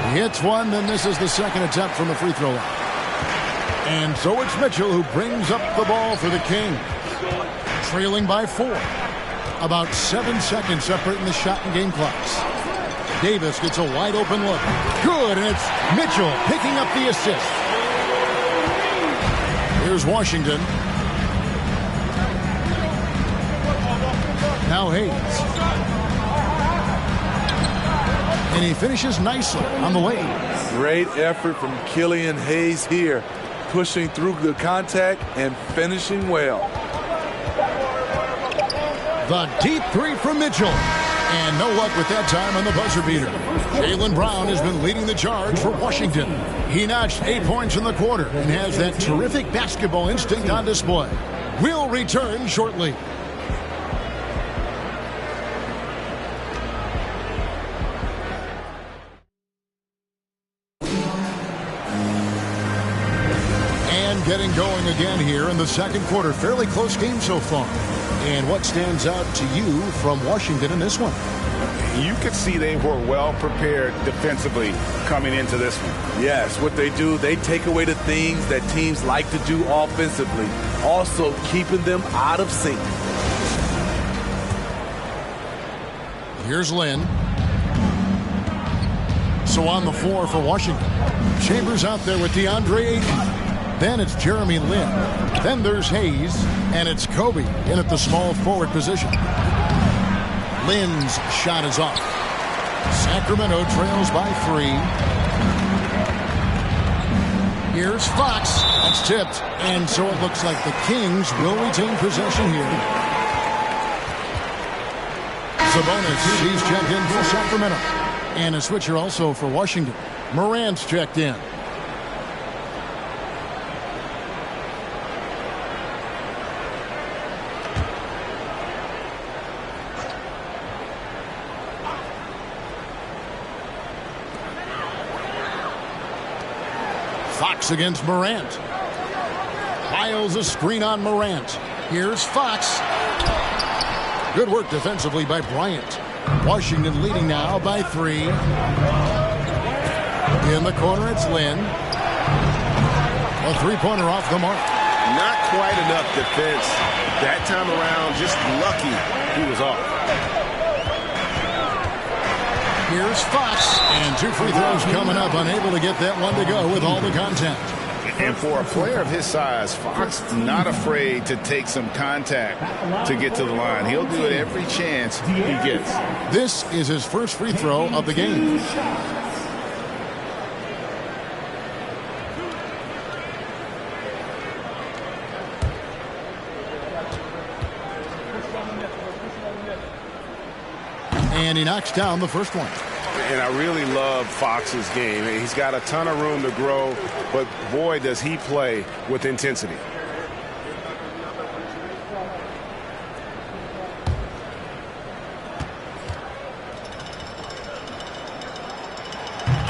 He hits one, then this is the second attempt from the free throw line. And so it's Mitchell who brings up the ball for the Kings. Trailing by 4. About 7 seconds separating the shot and game clocks. Davis gets a wide open look. Good, and it's Mitchell picking up the assist. Here's Washington. Now Hayes. And he finishes nicely on the lane. Great effort from Killian Hayes here, pushing through the contact and finishing well. The deep 3 from Mitchell. And no luck with that time on the buzzer beater. Jaylen Brown has been leading the charge for Washington. He notched 8 points in the quarter and has that terrific basketball instinct on display. We'll return shortly. And getting going again here in the second quarter. Fairly close game so far. And what stands out to you from Washington in this one? You could see they were well prepared defensively coming into this one. Yes, what they do, they take away the things that teams like to do offensively, also keeping them out of sync. Here's Lynn. So on the floor for Washington. Chambers out there with DeAndre Ayton. Then it's Jeremy Lin. Then there's Hayes. And it's Kobe in at the small forward position. Lynn's shot is off. Sacramento trails by 3. Here's Fox. That's tipped. And so it looks like the Kings will retain possession here. Sabonis, he's checked in for Sacramento. And a switcher also for Washington. Morant's checked in. Fox against Morant. Piles a screen on Morant. Here's Fox. Good work defensively by Bryant. Washington leading now by 3. In the corner, it's Lynn. A three-pointer off the mark. Not quite enough defense. That time around, just lucky he was off. Here's Fox. And 2 free throws coming up. Unable to get that one to go with all the contact. And for a player of his size, Fox not afraid to take some contact to get to the line. He'll do it every chance he gets. This is his first free throw of the game. And he knocks down the first one. And I really love Fox's game. He's got a ton of room to grow, but boy, does he play with intensity.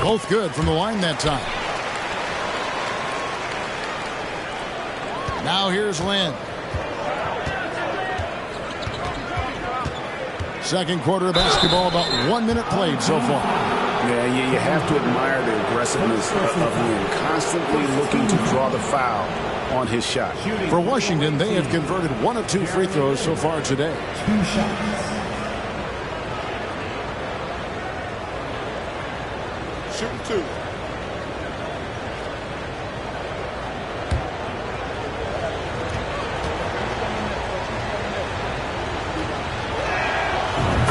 Both good from the line that time. Now here's Lynn. Second quarter of basketball, about 1 minute played so far. Yeah, you have to admire the aggressiveness of Lynn, constantly looking to draw the foul on his shot. For Washington, they have converted 1 of 2 free throws so far today. 2 shots. Shooting 2.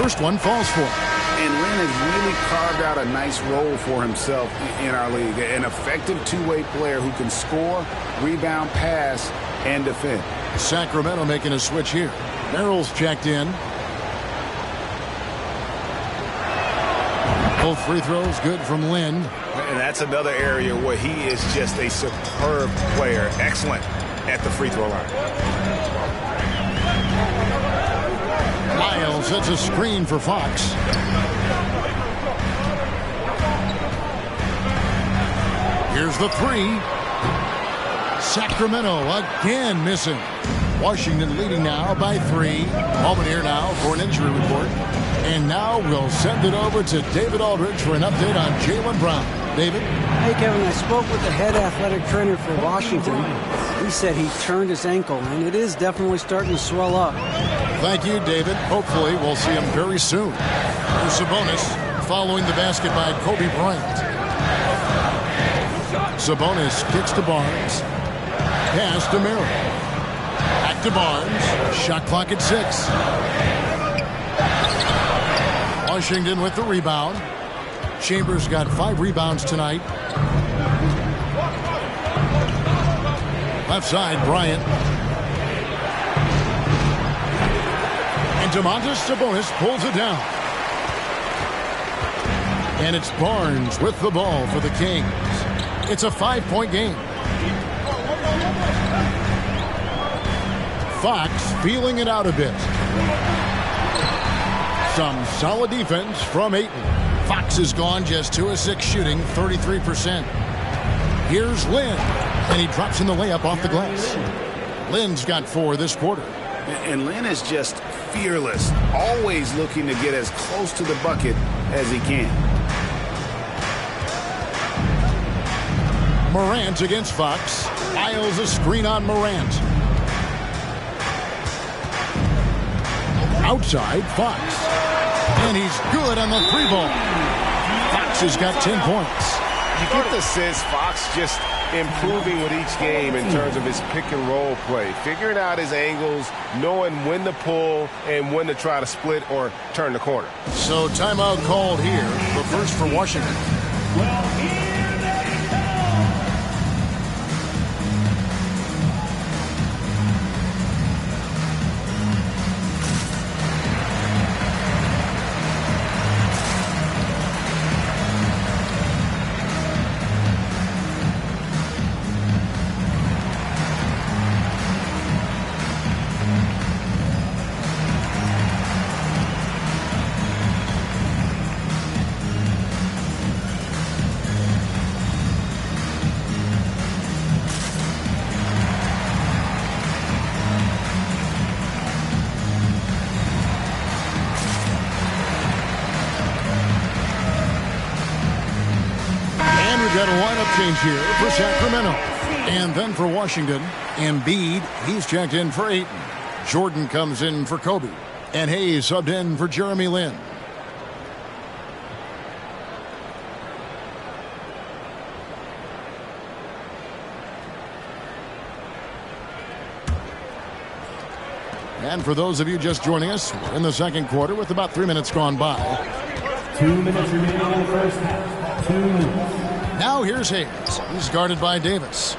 First one falls for him. And Lynn has really carved out a nice role for himself in our league. An effective two-way player who can score, rebound, pass, and defend. Sacramento making a switch here. Merrill's checked in. Both free throws good from Lynn. And that's another area where he is just a superb player. Excellent at the free throw line. Miles sets a screen for Fox. Here's the 3. Sacramento again missing. Washington leading now by 3. Moment here now for an injury report. And now we'll send it over to David Aldridge for an update on Jaylen Brown. David? Hey, Kevin, I spoke with the head athletic trainer for Washington. He said he turned his ankle, and it is definitely starting to swell up. Thank you, David. Hopefully we'll see him very soon. Here's Sabonis following the basket by Kobe Bryant. Sabonis kicks to Barnes. Pass to Merrill. Back to Barnes. Shot clock at 6. Washington with the rebound. Chambers got 5 rebounds tonight. Left side, Bryant. And Domantas Sabonis pulls it down. And it's Barnes with the ball for the Kings. It's a 5-point game. Fox feeling it out a bit. Some solid defense from Ayton. Fox is gone just 2 of 6 shooting, 33%. Here's Lynn. And he drops in the layup off the glass. Lynn's got 4 this quarter. And Lynn is just fearless, always looking to get as close to the bucket as he can. Morant against Fox. Isles a screen on Morant. Outside, Fox. And he's good on the 3-ball. Fox has got 10 points. You get the sense Fox just improving with each game in terms of his pick-and-roll play. Figuring out his angles, knowing when to pull and when to try to split or turn the corner. So timeout called here, but first for Washington. Got a lineup change here for Sacramento. And then for Washington, Embiid, he's checked in for Ayton. Jordan comes in for Kobe. And Hayes subbed in for Jeremy Lin. And for those of you just joining us, we're in the second quarter with about 3 minutes gone by. 2 minutes remaining in the first half. 2 minutes. Now here's Hayes. He's guarded by Davis.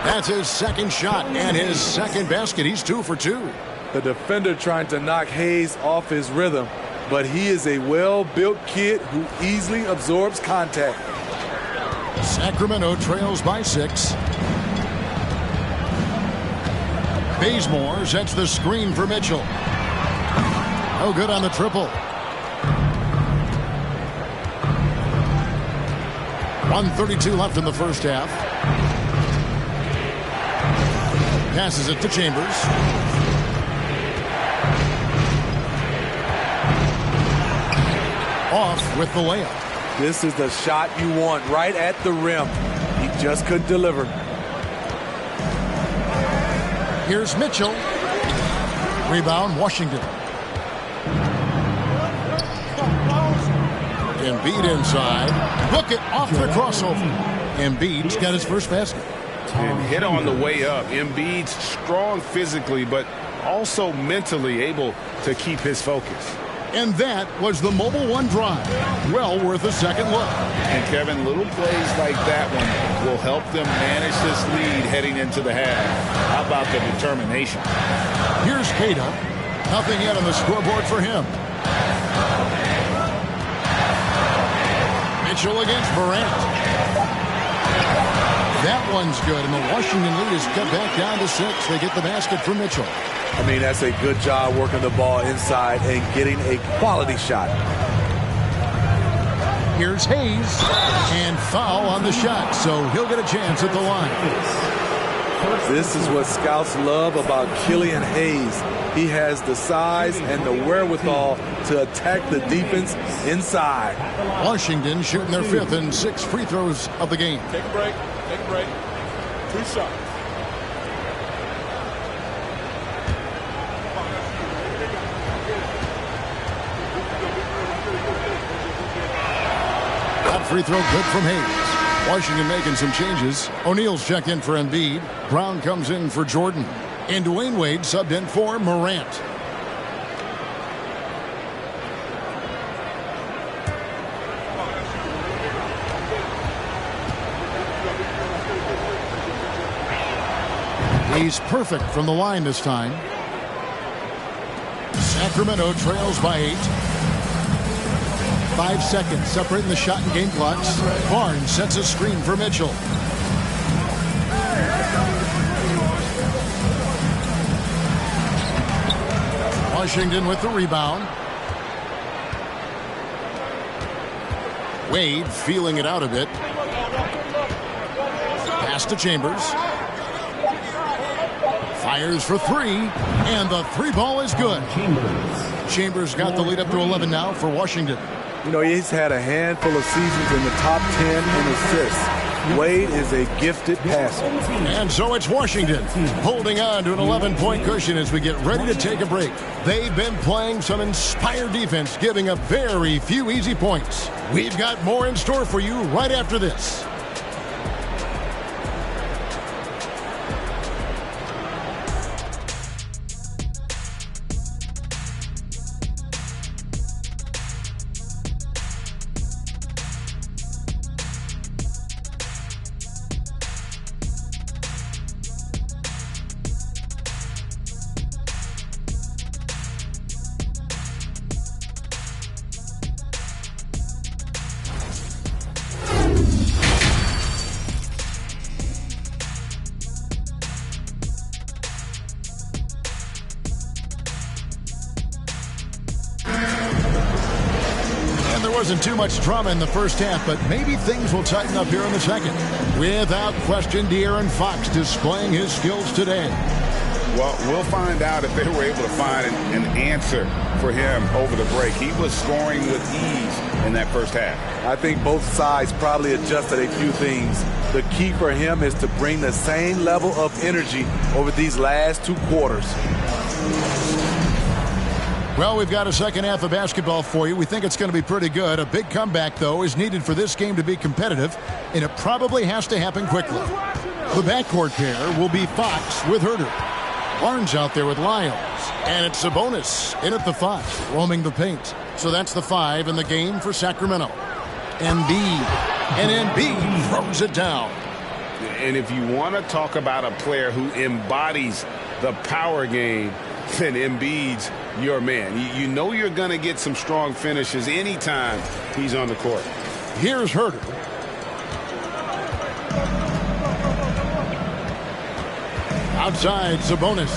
That's his second shot and his second basket. He's 2 for 2. The defender trying to knock Hayes off his rhythm, but he is a well-built kid who easily absorbs contact. Sacramento trails by 6. Bazemore sets the screen for Mitchell. No good on the triple. 1:32 left in the first half. Passes it to Chambers. Off with the layup. This is the shot you want right at the rim. He just couldn't deliver. Here's Mitchell. Rebound, Washington. Embiid inside. Book it off the crossover. Embiid's got his first basket. And hit on the way up. Embiid's strong physically, but also mentally able to keep his focus. And that was the Mobile One drive. Well worth a second look. And Kevin, little plays like that one will help them manage this lead heading into the half. How about the determination? Here's Queta. Nothing yet on the scoreboard for him. Mitchell against Morant. That one's good, and the Washington lead is cut back down to 6. They get the basket from Mitchell. I mean, that's a good job working the ball inside and getting a quality shot. Here's Hayes, and foul on the shot, so he'll get a chance at the line. This is what scouts love about Killian Hayes. He has the size and the wherewithal to attack the defense inside. Washington shooting their 5th and 6th free throws of the game. Take a break. Take a break. 2 shots. That free throw good from Hayes. Washington making some changes. O'Neal's checked in for Embiid. Brown comes in for Jordan. And Dwayne Wade subbed in for Morant. He's perfect from the line this time. Sacramento trails by 8. 5 seconds separating the shot and game clocks. Barnes sets a screen for Mitchell. Washington with the rebound. Wade feeling it out a bit. Pass to Chambers. Fires for three, and the three ball is good. Chambers got the lead up to 11 now for Washington. You know, he's had a handful of seasons in the top 10 in assists. Wade is a gifted passer. And so it's Washington holding on to an 11-point cushion as we get ready to take a break. They've been playing some inspired defense, giving up very few easy points. We've got more in store for you right after this. Wasn't too much drama in the first half, but maybe things will tighten up here in the second. Without question, De'Aaron Fox displaying his skills today. Well, we'll find out if they were able to find an answer for him over the break. He was scoring with ease in that first half. I think both sides probably adjusted a few things. The key for him is to bring the same level of energy over these last two quarters. Well, we've got a second half of basketball for you. We think it's going to be pretty good. A big comeback, though, is needed for this game to be competitive, and it probably has to happen quickly. The backcourt pair will be Fox with Herter. Barnes out there with Lyles. And it's Sabonis in at the 5, roaming the paint. So that's the 5 in the game for Sacramento. Embiid. And Embiid throws it down. And if you want to talk about a player who embodies the power game, then Embiid's your man. You know you're going to get some strong finishes anytime he's on the court. Here's Herter. Outside, Sabonis.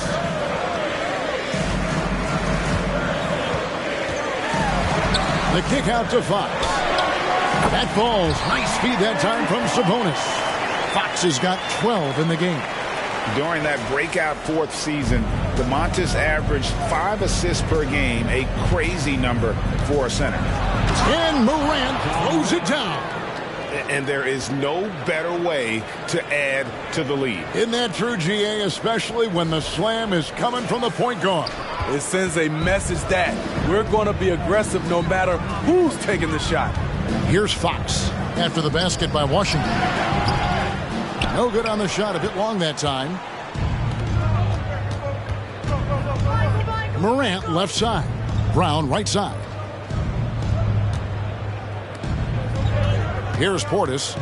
The kick out to Fox. That falls. Nice feed that time from Sabonis. Fox has got 12 in the game. During that breakout fourth season, DeMontis averaged 5 assists per game, a crazy number for a center. And Morant throws it down. And there is no better way to add to the lead. Isn't that true, GA, especially when the slam is coming from the point guard? It sends a message that we're going to be aggressive no matter who's taking the shot. Here's Fox after the basket by Washington. No good on the shot, a bit long that time. Morant left side. Brown right side. Here's Portis.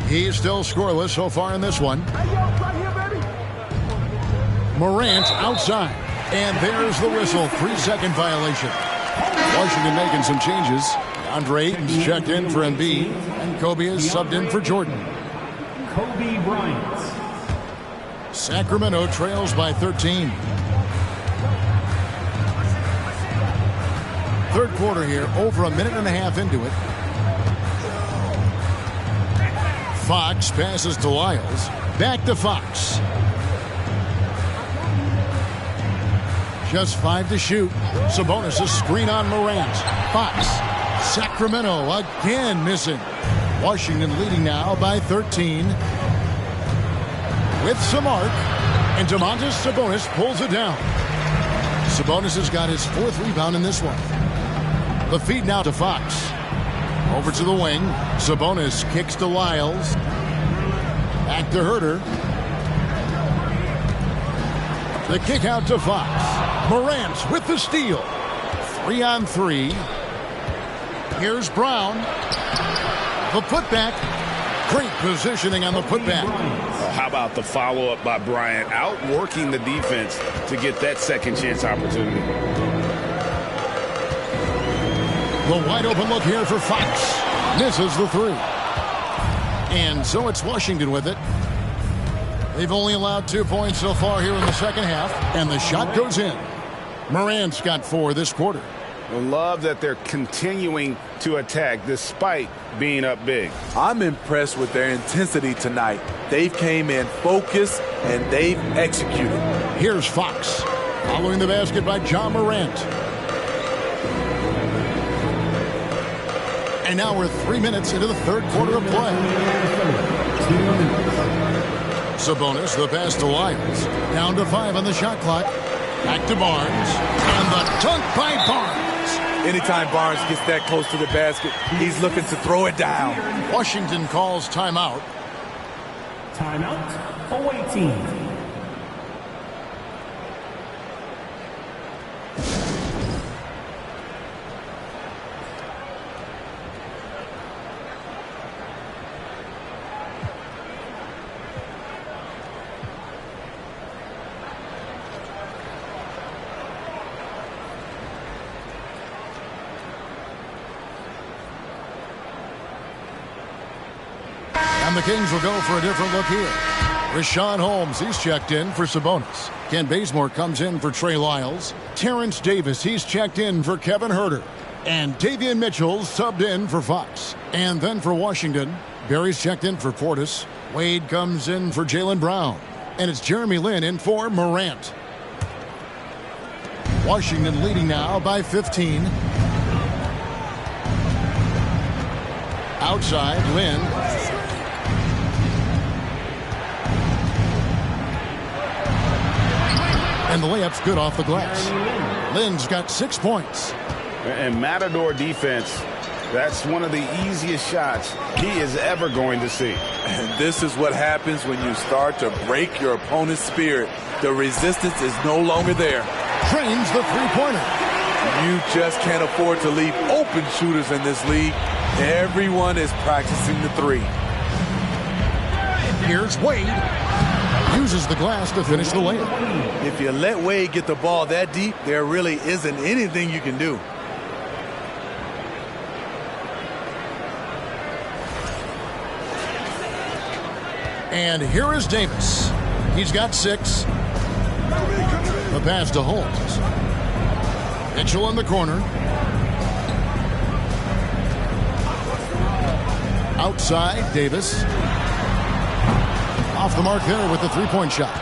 He's still scoreless so far in this one. Morant outside. And there's the whistle. 3-second violation. Washington making some changes. Andre Ayton's checked in for Embiid. And Kobe is subbed in for Jordan. Kobe Bryant. Sacramento trails by 13. Third quarter here, over a minute and a half into it. Fox passes to Lyles. Back to Fox. Just 5 to shoot. Sabonis' screen on Morant. Fox. Sacramento again missing. Washington leading now by 13. With some arc. And DeMontis Sabonis pulls it down. Sabonis has got his 4th rebound in this one. The feed now to Fox. Over to the wing. Sabonis kicks to Lyles. Back to Herter. The kick out to Fox. Morant with the steal. 3-on-3. Here's Brown. The putback. Great positioning on the putback. How about the follow-up by Bryant, outworking the defense to get that second chance opportunity. The wide open look here for Fox. Misses the 3. And so it's Washington with it. They've only allowed 2 points so far here in the second half. And the shot goes in. Morant's got 4 this quarter. Love that they're continuing to attack despite being up big. I'm impressed with their intensity tonight. They've came in focused and they've executed. Here's Fox, following the basket by John Morant. And now we're 3 minutes into the third quarter of play. Sabonis, the pass to Lyles. Down to 5 on the shot clock. Back to Barnes. And the dunk by Barnes. Anytime Barnes gets that close to the basket, he's looking to throw it down. Washington calls timeout. Timeout, awaiting. And the Kings will go for a different look here. Richaun Holmes, he's checked in for Sabonis. Ken Bazemore comes in for Trey Lyles. Terrence Davis, he's checked in for Kevin Huerter. And Davion Mitchell's subbed in for Fox. And then for Washington, Barry's checked in for Portis. Wade comes in for Jaylen Brown. And it's Jeremy Lin in for Morant. Washington leading now by 15. Outside, Lin. And the layup's good off the glass. Lin's got 6 points. And Matador defense, that's one of the easiest shots he is ever going to see. And this is what happens when you start to break your opponent's spirit. The resistance is no longer there. Trains the three-pointer. You just can't afford to leave open shooters in this league. Everyone is practicing the three. Here's Wade. Uses the glass to finish the layup. If you let Wade get the ball that deep, there really isn't anything you can do. And here is Davis. He's got 6. The pass to Holmes. Mitchell in the corner. Outside, Davis. Off the mark there with the three-point shot.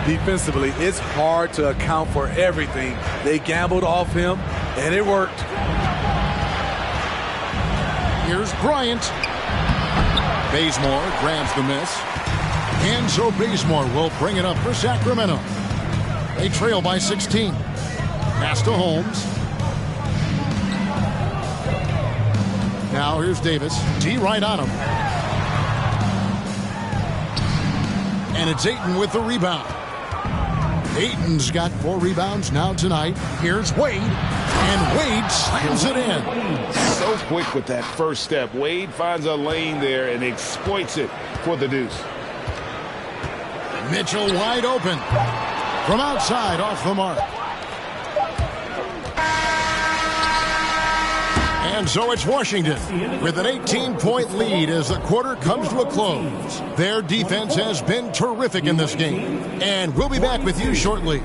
Defensively, it's hard to account for everything. They gambled off him, and it worked. Here's Bryant. Bazemore grabs the miss. And so Bazemore will bring it up for Sacramento. They trail by 16. Pass to Holmes. Now here's Davis. D right on him. And it's Ayton with the rebound. Ayton's got 4 rebounds now tonight. Here's Wade. And Wade slams it in. So quick with that first step. Wade finds a lane there and exploits it for the deuce. Mitchell wide open. From outside, off the mark. And so it's Washington with an 18-point lead as the quarter comes to a close. Their defense has been terrific in this game. And we'll be back with you shortly.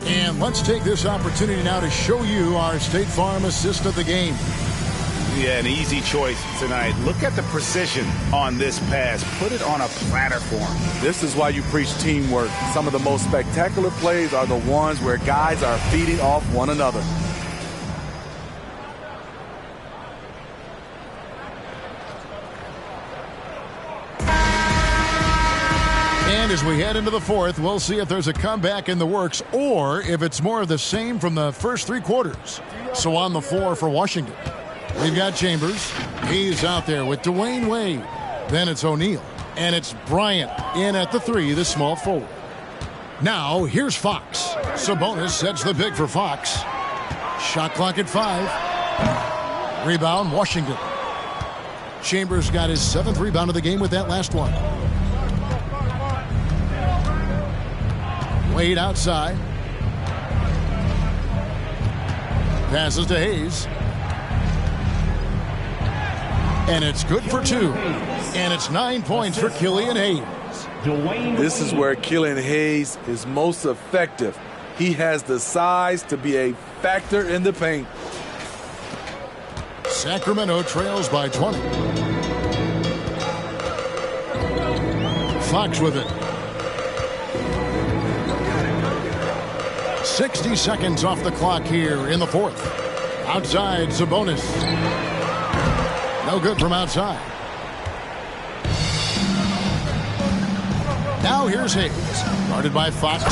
And let's take this opportunity now to show you our State Farm assist of the game. Yeah, an easy choice tonight. Look at the precision on this pass. Put it on a platter for him. This is why you preach teamwork. Some of the most spectacular plays are the ones where guys are feeding off one another. And as we head into the fourth, we'll see if there's a comeback in the works or if it's more of the same from the first 3 quarters. So on the floor for Washington, we've got Chambers. He's out there with Dwayne Wade. Then it's O'Neal. And it's Bryant in at the 3, the small forward. Now, here's Fox. Sabonis sets the pick for Fox. Shot clock at 5. Rebound, Washington. Chambers got his 7th rebound of the game with that last one. Wade outside. Passes to Hayes. And it's good for 2. And it's 9 points for Killian Hayes. This is where Killian Hayes is most effective. He has the size to be a factor in the paint. Sacramento trails by 20. Fox with it. 60 seconds off the clock here in the fourth. Outside, Sabonis. No good from outside. Now here's Hayes. Guarded by Fox.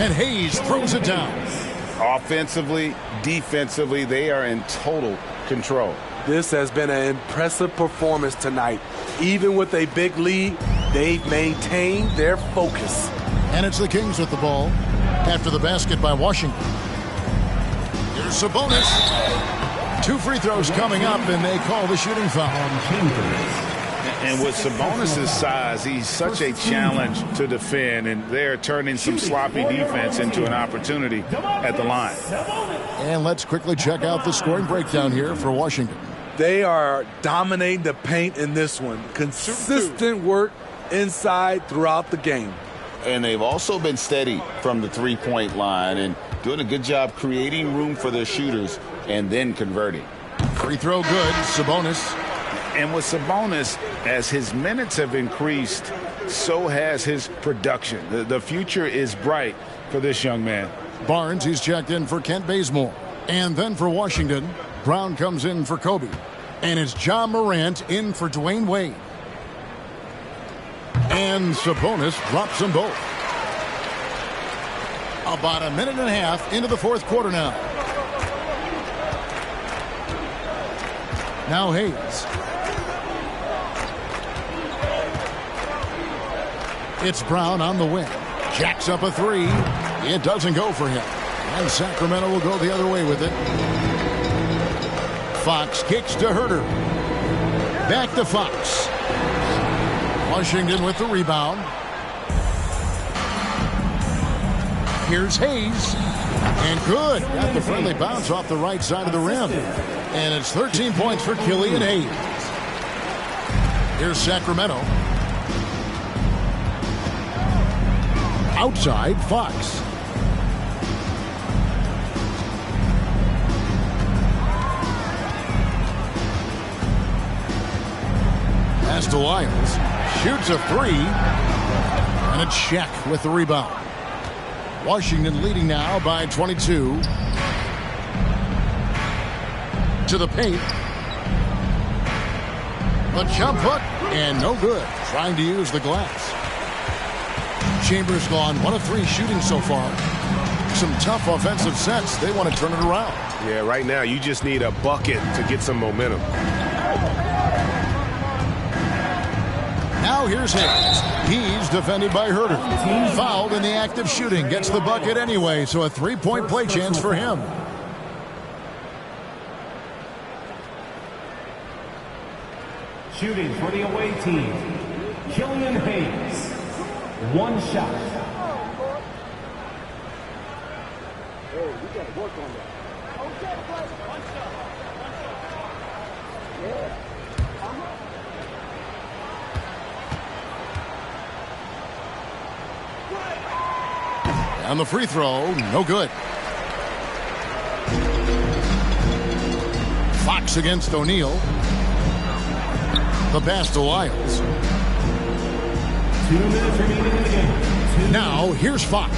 And Hayes throws it down. Offensively, defensively, they are in total control. This has been an impressive performance tonight. Even with a big lead, they've maintained their focus. And it's the Kings with the ball after the basket by Washington. Here's Sabonis. 2 free throws coming up, and they call the shooting foul. And with Sabonis' size, he's such a challenge to defend, and they're turning some sloppy defense into an opportunity at the line. And let's quickly check out the scoring breakdown here for Washington. They are dominating the paint in this one. Consistent work inside throughout the game. And they've also been steady from the three-point line and doing a good job creating room for their shooters and then converting. Free throw good, Sabonis. And with Sabonis, as his minutes have increased, so has his production. The future is bright for this young man. Barnes, he's checked in for Kent Bazemore. And then for Washington, Brown comes in for Kobe. And it's John Morant in for Dwayne Wade. And Sabonis drops them both. About a minute and a half into the fourth quarter now. Now Hayes. It's Brown on the wing. Jacks up a 3. It doesn't go for him. And Sacramento will go the other way with it. Fox kicks to Herter. Back to Fox. Washington with the rebound. Here's Hayes. And good. Got the friendly bounce off the right side of the rim. And it's 13 points for Killian Hayes. Here's Sacramento. Outside, Fox. Pass to Lyles. Shoots a 3. And it's Shaq with the rebound. Washington leading now by 22. To the paint. A jump hook and no good. Trying to use the glass. Chambers gone 1 of 3 shooting so far. Some tough offensive sets. They want to turn it around. Yeah, right now you just need a bucket to get some momentum. Now here's Hayes. He's defended by Herter. Fouled in the act of shooting. Gets the bucket anyway, so a 3-point play chance for him. Shooting for the away team, Killian Hayes. 1 shot. Oh, we got to work on that. Okay, one shot. Yeah. And the free throw, no good. Fox against O'Neal. The pass to Lyles. 2 minutes remaining in the game. Now, here's Fox.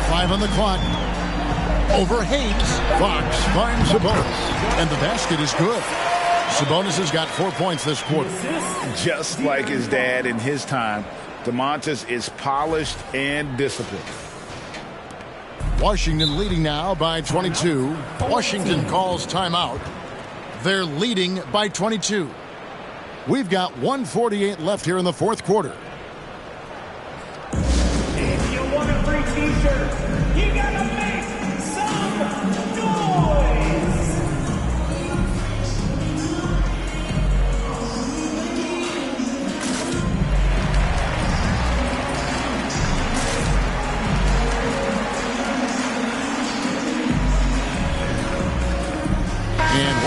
5 on the clock. Over Hayes. Fox finds Sabonis. And the basket is good. Sabonis has got 4 points this quarter. Just like his dad in his time, Domantas is polished and disciplined. Washington leading now by 22. Washington calls timeout. They're leading by 22. We've got 1:48 left here in the fourth quarter. If you want a free t-shirt, you gotta make some noise.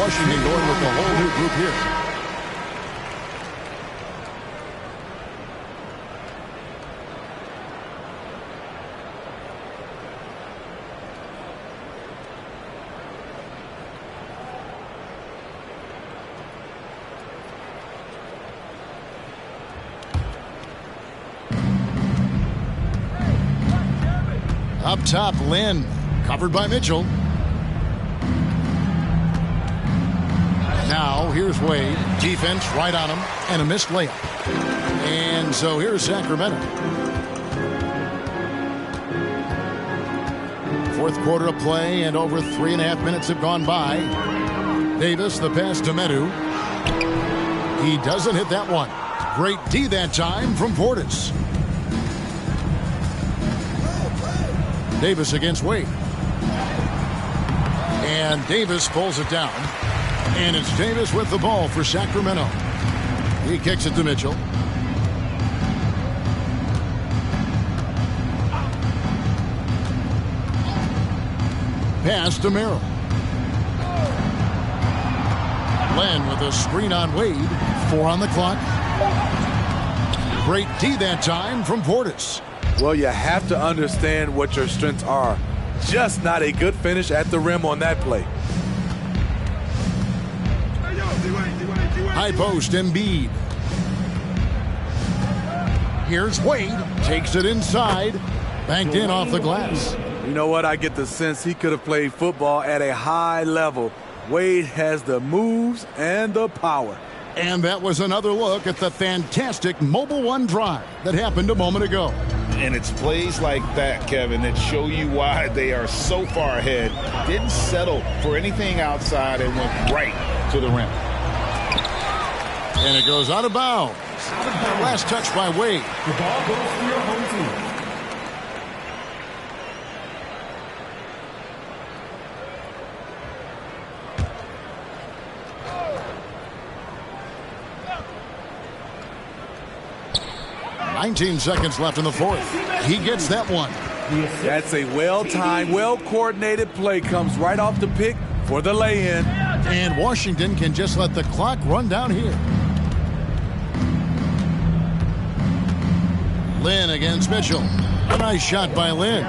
Washington going with the whole new group here. Up top, Lynn, covered by Mitchell. Now, here's Wade. Defense right on him, and a missed layup. And so here's Sacramento. Fourth quarter of play, and over 3.5 minutes have gone by. Davis, the pass to Medu. He doesn't hit that one. Great D that time from Portis. Davis against Wade. And Davis pulls it down. And it's Davis with the ball for Sacramento. He kicks it to Mitchell. Pass to Merrill. Len with a screen on Wade. 4 on the clock. Great D that time from Portis. Well, you have to understand what your strengths are. Just not a good finish at the rim on that play. High post, Embiid. Here's Wade. Takes it inside. Banked in off the glass. You know what? I get the sense he could have played football at a high level. Wade has the moves and the power. And that was another look at the fantastic Mobile One drive that happened a moment ago. And it's plays like that, Kevin, that show you why they are so far ahead. Didn't settle for anything outside and went right to the rim. And it goes out of bounds. Last touch by Wade. The ball goes to your home team. $19 seconds left in the fourth. He gets that one. That's a well-timed, well-coordinated play. Comes right off the pick for the lay-in. And Washington can just let the clock run down here. Lynn against Mitchell. A nice shot by Lynn.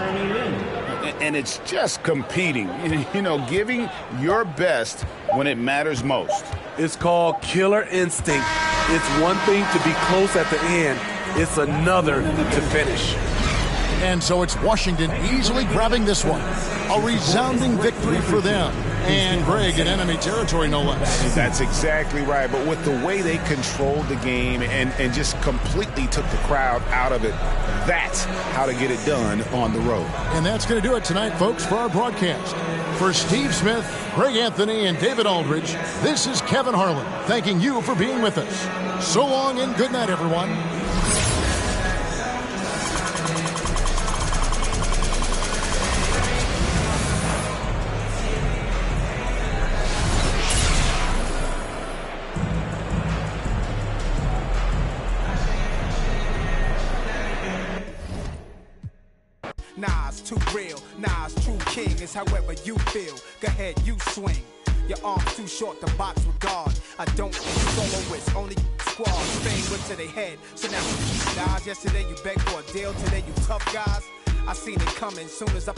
And it's just competing, you know, giving your best when it matters most. It's called killer instinct. It's one thing to be close at the end. It's another to finish. And so it's Washington easily grabbing this one. A resounding victory for them. And Greg in enemy territory, no less. That's exactly right. But with the way they controlled the game and just completely took the crowd out of it, that's how to get it done on the road. And that's going to do it tonight, folks, for our broadcast. For Steve Smith, Greg Anthony, and David Aldridge, this is Kevin Harlan thanking you for being with us. So long and good night, everyone. Nas, too real. Nas, true king is however you feel. Go ahead, you swing. Your arms too short to box with God. I don't soloist, only squad. Spain went to their head. So now, guys, yesterday you begged for a deal. Today you tough guys. I seen it coming soon as I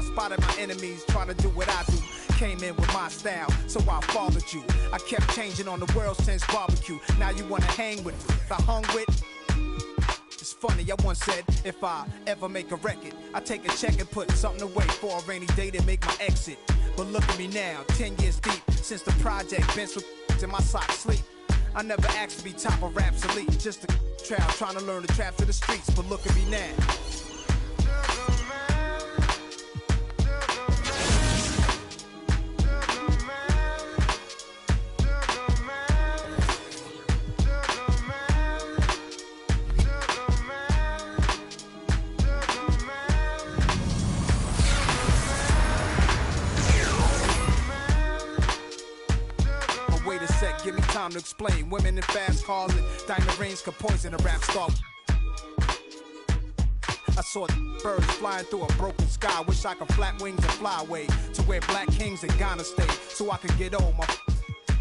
spotted my enemies trying to do what I do. Came in with my style, so I followed you. I kept changing on the world since barbecue. Now you wanna hang with I hung with. It's funny, I once said, if I ever make a record, I take a check and put something away for a rainy day to make my exit. But look at me now, 10 years deep, since the project bench with in my socks sleep. I never asked to be top of Raps Elite, just a child trying to learn the traps of the streets. But look at me now. Give me time to explain. Women in fast cars and diamond rings could poison a rap star. I saw birds flying through a broken sky. Wish I could flap wings and fly away to where black kings in Ghana stay, so I could get old.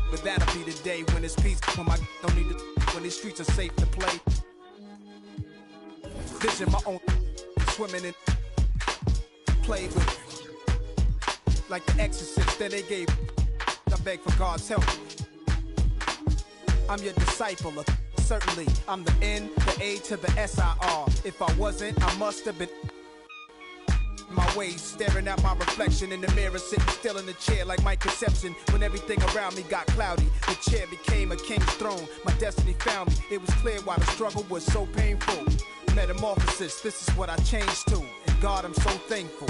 But that'll be the day when it's peace, when my don't need to, when these streets are safe to play. Vision my own, swimming in, play with, like the Exorcist. Then they gave, I beg for God's help. I'm your disciple, certainly. I'm the N, the A to the S-I-R. If I wasn't, I must have been. My ways, staring at my reflection in the mirror, sitting still in the chair like my conception. When everything around me got cloudy, the chair became a king's throne. My destiny found me. It was clear why the struggle was so painful. Metamorphosis, this is what I changed to. And God, I'm so thankful.